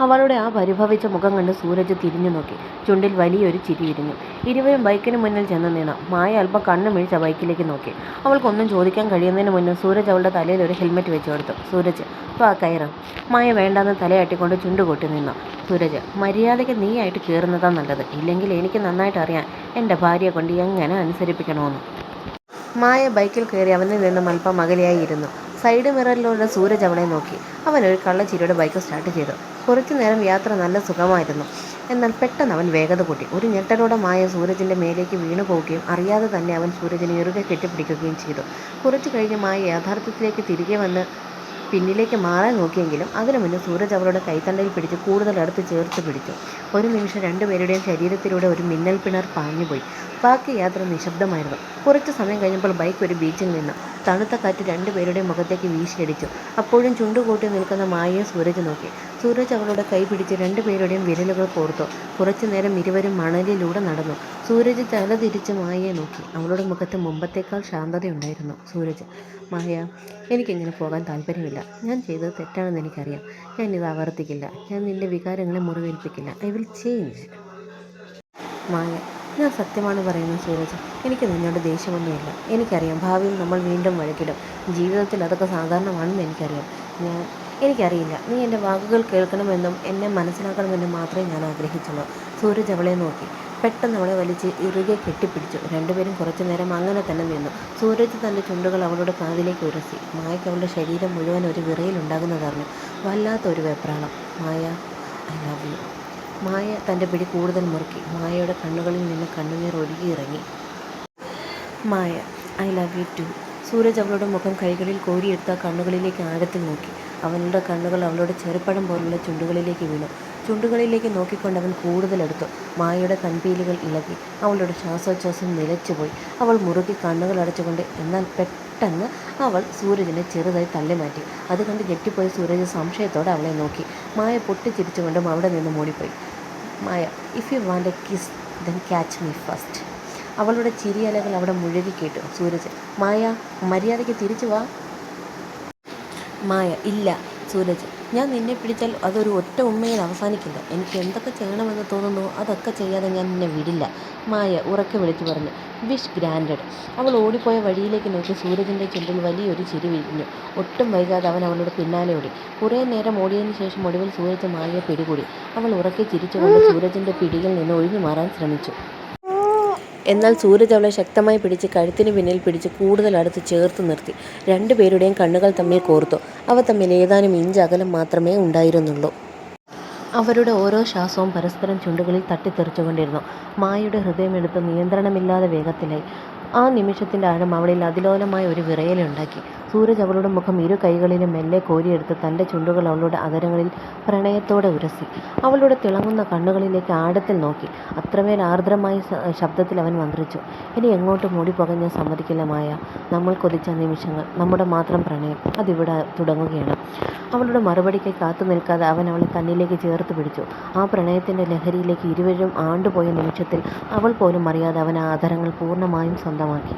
അവളുടെ ആ പരിഭവിച്ച മുഖം കണ്ട് സൂരജ് തിരിഞ്ഞു നോക്കി. ചുണ്ടിൽ വലിയൊരു ചിരി വിരിഞ്ഞു. ഇരുവരും ബൈക്കിന് മുന്നിൽ ചെന്ന് നിന്നു. മായ അല്പം കണ്ണു മിഴിച്ച ബൈക്കിലേക്ക് നോക്കി. അവൾക്കൊന്നും ചോദിക്കാൻ കഴിയുന്നതിന് മുന്നേ സൂരജ് അവളുടെ തലയിൽ ഒരു ഹെൽമെറ്റ് വെച്ച് കൊടുത്തു. സൂരജ്, വാ കയറാം. മായ വേണ്ടാന്ന് തലയാട്ടിക്കൊണ്ട് ചുണ്ടുകൂട്ടി നിന്നു. സൂരജ്, മര്യാദയ്ക്ക് നീയായിട്ട് കയറുന്നതാണ് നല്ലത്. ഇല്ലെങ്കിൽ എനിക്ക് നന്നായിട്ട് അറിയാം എൻ്റെ ഭാര്യയെ കൊണ്ട് എങ്ങനെ അനുസരിപ്പിക്കണമെന്ന്. മായ ബൈക്കിൽ കയറി അവനിൽ നിന്നും അല്പം അകലെയായി ഇരുന്നു. സൈഡ് മിററിലൂടെ സൂരജ് അവളെ നോക്കി. അവൻ ഒരു കള്ളച്ചിരിയോടെ ബൈക്ക് സ്റ്റാർട്ട് ചെയ്തു. കുറച്ചു നേരം യാത്ര നല്ല സുഖമായിരുന്നു. എന്നാൽ പെട്ടെന്ന് അവൻ വേഗത കൂട്ടി. ഒരു ഞെട്ടലോടെ മായ സൂരജിൻ്റെ മേലേക്ക് വീണു പോവുകയും അറിയാതെ തന്നെ അവൻ സൂരജിനെ ഇറുകെ കെട്ടിപ്പിടിക്കുകയും ചെയ്തു. കുറച്ചു കഴിഞ്ഞ് മായ യാഥാർത്ഥ്യത്തിലേക്ക് തിരികെ വന്ന് പിന്നിലേക്ക് മാറാൻ നോക്കിയെങ്കിലും അതിനു മുന്നേ സൂരജ് അവളുടെ കൈത്തണ്ടയിൽ പിടിച്ച് കൂടുതൽ അടുത്ത് ചേർത്ത് പിടിച്ചു. ഒരു നിമിഷം രണ്ടുപേരുടെയും ശരീരത്തിലൂടെ ഒരു മിന്നൽ പിണർ പാഞ്ഞുപോയി. ബാക്കി യാത്ര നിശബ്ദമായിരുന്നു. കുറച്ചു സമയം കഴിഞ്ഞപ്പോൾ ബൈക്ക് ഒരു ബീച്ചിൽ നിന്നു. തണുത്ത കാറ്റ് രണ്ടുപേരുടെയും മുഖത്തേക്ക് വീശിയടിച്ചു. അപ്പോഴും ചുണ്ടുകൂട്ടി നിൽക്കുന്ന മായയെ സൂരജ് നോക്കി. സൂരജ് അവളുടെ കൈ പിടിച്ച് രണ്ടുപേരുടെയും വിരലുകൾ കോർത്തു. കുറച്ചു നേരം ഇരുവരും മണലിലൂടെ നടന്നു. സൂരജ് തല തിരിച്ച് മായയെ നോക്കി. അവളുടെ മുഖത്ത് മുമ്പത്തേക്കാൾ ശാന്തതയുണ്ടായിരുന്നു. സൂരജ്: മായ, എനിക്കിങ്ങനെ പോകാൻ താല്പര്യമില്ല. ഞാൻ ചെയ്തത് തെറ്റാണെന്ന് എനിക്കറിയാം. ഞാനിത് ആവർത്തിക്കില്ല. ഞാൻ നിന്റെ വികാരങ്ങളെ മുറിവേൽപ്പിക്കില്ല. I will change. മായ: ഞാൻ സത്യമാണ് പറയുന്നത് സൂരജ്. എനിക്ക് നിന്നോട് ദേഷ്യമൊന്നുമില്ല. എനിക്കറിയാം ഭാവിയിൽ നമ്മൾ വീണ്ടും വഴക്കിടും. ജീവിതത്തിൽ അതൊക്കെ സാധാരണമാണെന്ന് എനിക്കറിയാം. എനിക്കറിയില്ല, നീ എൻ്റെ വാക്കുകൾ കേൾക്കണമെന്നും എന്നെ മനസ്സിലാക്കണമെന്നും മാത്രമേ ഞാൻ ആഗ്രഹിച്ചുള്ളൂ. സൂരജ് അവളെ നോക്കി. പെട്ടെന്ന് അവളെ വലിച്ച് ഇറുകെ കെട്ടിപ്പിടിച്ചു. രണ്ടുപേരും കുറച്ചു നേരം അങ്ങനെ തന്നെ നിന്നു. സൂരജ് തൻ്റെ ചുണ്ടുകൾ അവളുടെ കാതിലേക്ക് ഉരസി. മായയ്ക്ക് അവളുടെ ശരീരം മുഴുവൻ ഒരു വിറയിലുണ്ടാകുന്നതറിഞ്ഞു. വല്ലാത്തൊരു വെപ്രാളം. Maya, I love you. Maya തൻ്റെ പിടി കൂടുതൽ മുറുക്കി. മായയുടെ കണ്ണുകളിൽ നിന്ന് കണ്ണുനീർ ഒഴുകിയിറങ്ങി. Maya, I love you too. Sooraj അവളുടെ മുഖം കൈകളിൽ കോരിയെടുത്ത കണ്ണുകളിലേക്ക് ആഴത്തിൽ നോക്കി. അവളുടെ കണ്ണുകൾ അവളുടെ ചെറുപ്പഴം പോലുള്ള ചുണ്ടുകളിലേക്ക് വീണു. ചുണ്ടുകളിലേക്ക് നോക്കിക്കൊണ്ട് അവൻ കൂടുതലെടുത്തു. മായയുടെ കൺപീലികൾ ഇളകി. അവളുടെ ശ്വാസോച്ഛ്വാസം നിലച്ചുപോയി. അവൾ മുറുക്കി കണ്ണുകൾ അടച്ചുകൊണ്ട്. എന്നാൽ പെട്ടെന്ന് അവൾ സൂരജിനെ ചെറുതായി തള്ളിമാറ്റി. അത് കണ്ട് ഞെട്ടിപ്പോയി സൂരജ് സംശയത്തോടെ അവളെ നോക്കി. മായ പൊട്ടിച്ചിരിച്ചുകൊണ്ടും അവിടെ നിന്ന് മൂടിപ്പോയി. Maya: if you want a kiss then catch me first. അവളുടെ ചിരിയലകൾ അവിടെ മുഴുകി കേട്ടു. സൂരജ്: മായ, മര്യാദയ്ക്ക് തിരിച്ചു വാ. മായ: ഇല്ല. സൂരജ്: ഞാൻ നിന്നെ പിടിച്ചാൽ അതൊരു ഒറ്റ ഉമ്മയിൽ അവസാനിക്കില്ല. എനിക്ക് എന്തൊക്കെ ചെയ്യണമെന്ന് തോന്നുന്നു അതൊക്കെ ചെയ്യാതെ ഞാൻ നിന്നെ വിടില്ല. മായ ഉറക്കെ വിളിച്ചു പറഞ്ഞു. Wish granted. അവൾ ഓടിപ്പോയ വഴിയിലേക്ക് നോക്കി. സൂരജിൻ്റെ ചുണ്ടിൽ വലിയൊരു ചിരി വിരിഞ്ഞു. ഒട്ടും വൈകാതെ അവൻ അവളുടെ പിന്നാലെ ഓടി. കുറേ നേരം ഓടിയതിനു ശേഷം ഒടുവിൽ സൂരജ് മായയെ പിടികൂടി. അവൾ ഉറക്കെ ചിരിച്ചുകൊണ്ട് സൂരജിൻ്റെ പിടിയിൽ നിന്ന് ഒഴിഞ്ഞു മാറാൻ ശ്രമിച്ചു. എന്നാൽ സൂരജ് അവളെ ശക്തമായി പിടിച്ച് കഴുത്തിന് പിന്നിൽ പിടിച്ച് കൂടുതൽ അടുത്ത് ചേർത്ത് നിർത്തി. രണ്ടുപേരുടെയും കണ്ണുകൾ തമ്മിൽ കോർത്തു. അവ തമ്മിൽ ഏതാനും ഇഞ്ച് അകലം മാത്രമേ ഉണ്ടായിരുന്നുള്ളൂ. അവരുടെ ഓരോ ശ്വാസവും പരസ്പരം ചുണ്ടുകളിൽ തട്ടിത്തെറിച്ചുകൊണ്ടിരുന്നു. മായയുടെ ഹൃദയമെടുത്ത് നിയന്ത്രണമില്ലാതെ വേഗത്തിലായി. ആ നിമിഷത്തിൻ്റെ ആഴം അവളിൽ അതിലോലമായ ഒരു വിറയലുണ്ടാക്കി. സൂരജ് അവളുടെ മുഖം ഇരു കൈകളിലും മെല്ലെ കോരിയെടുത്ത് തൻ്റെ ചുണ്ടുകൾ അവളുടെ അധരങ്ങളിൽ പ്രണയത്തോടെ ഉരസി. അവളുടെ തിളങ്ങുന്ന കണ്ണുകളിലേക്ക് ആഴത്തിൽ നോക്കി. അത്രമേൽ ആർദ്രമായ ശബ്ദത്തിൽ അവൻ മന്ത്രിച്ചു. ഇനി എങ്ങോട്ടും ഓടിപ്പോകാൻ ഞാൻ സമ്മതിക്കില്ല മായ. നമ്മൾ കൊതിച്ച നിമിഷങ്ങൾ, നമ്മുടെ മാത്രം പ്രണയം, അതിവിടെ തുടങ്ങുകയാണ്. അവളുടെ മറുപടിക്കായി കാത്തു നിൽക്കാതെ അവൻ അവളെ തന്നിലേക്ക് ചേർത്ത് പിടിച്ചു. ആ പ്രണയത്തിൻ്റെ ലഹരിയിലേക്ക് ഇരുവരും ആണ്ടുപോയ നിമിഷത്തിൽ അവൾ പോലും അറിയാതെ അവൻ ആ ആദരങ്ങൾ പൂർണ്ണമായും സ്വന്തമാക്കി.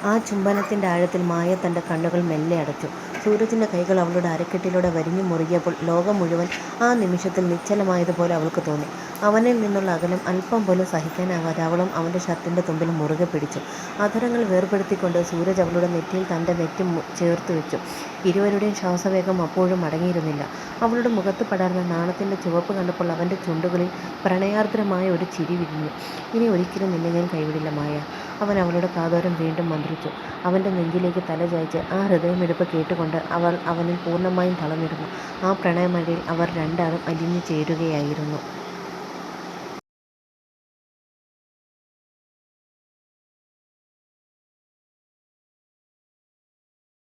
ആ ചുംബനത്തിൻ്റെ ആഴത്തിൽ മായ തൻ്റെ കണ്ണുകൾ മെല്ലെ അടച്ചു. സൂരജിൻ്റെ കൈകൾ അവളുടെ അരക്കെട്ടിലൂടെ വരിഞ്ഞു മുറുകിയപ്പോൾ ലോകം മുഴുവൻ ആ നിമിഷത്തിൽ നിശ്ചലമായതുപോലെ അവൾക്ക് തോന്നി. അവനിൽ നിന്നുള്ള അകലം അല്പം പോലും സഹിക്കാനാവാതെ അവളും അവൻ്റെ ഷർട്ടിൻ്റെ തുമ്പിൽ മുറുകെ പിടിച്ചു. അധരങ്ങൾ വേർപെടുത്തിക്കൊണ്ട് സൂരജ് അവളുടെ നെറ്റിയിൽ തൻ്റെ നെറ്റി ചേർത്ത് വെച്ചു. ഇരുവരുടെയും ശ്വാസവേഗം അപ്പോഴും അടങ്ങിയിരുന്നില്ല. അവളുടെ മുഖത്ത് പടർന്ന നാണത്തിൻ്റെ ചുവപ്പ് കണ്ടപ്പോൾ അവൻ്റെ ചുണ്ടുകളിൽ പ്രണയാർദ്രമായ ഒരു ചിരി വിരിഞ്ഞു. ഇനി ഒരിക്കലും നിന്നെ ഞാൻ കൈവിടില്ല മായ. അവൻ അവളുടെ കാതോരം വീണ്ടും മന്ത്രിച്ചു. അവൻ്റെ നെഞ്ചിലേക്ക് തല ചായ്ച്ച് ആ ഹൃദയമിടിപ്പ് കേട്ടുകൊണ്ട് അവൾ അവനിൽ പൂർണ്ണമായും തളർന്നിരുന്നു. ആ പ്രണയമഴയിൽ അവർ രണ്ടാളും അലിഞ്ഞു ചേരുകയായിരുന്നു.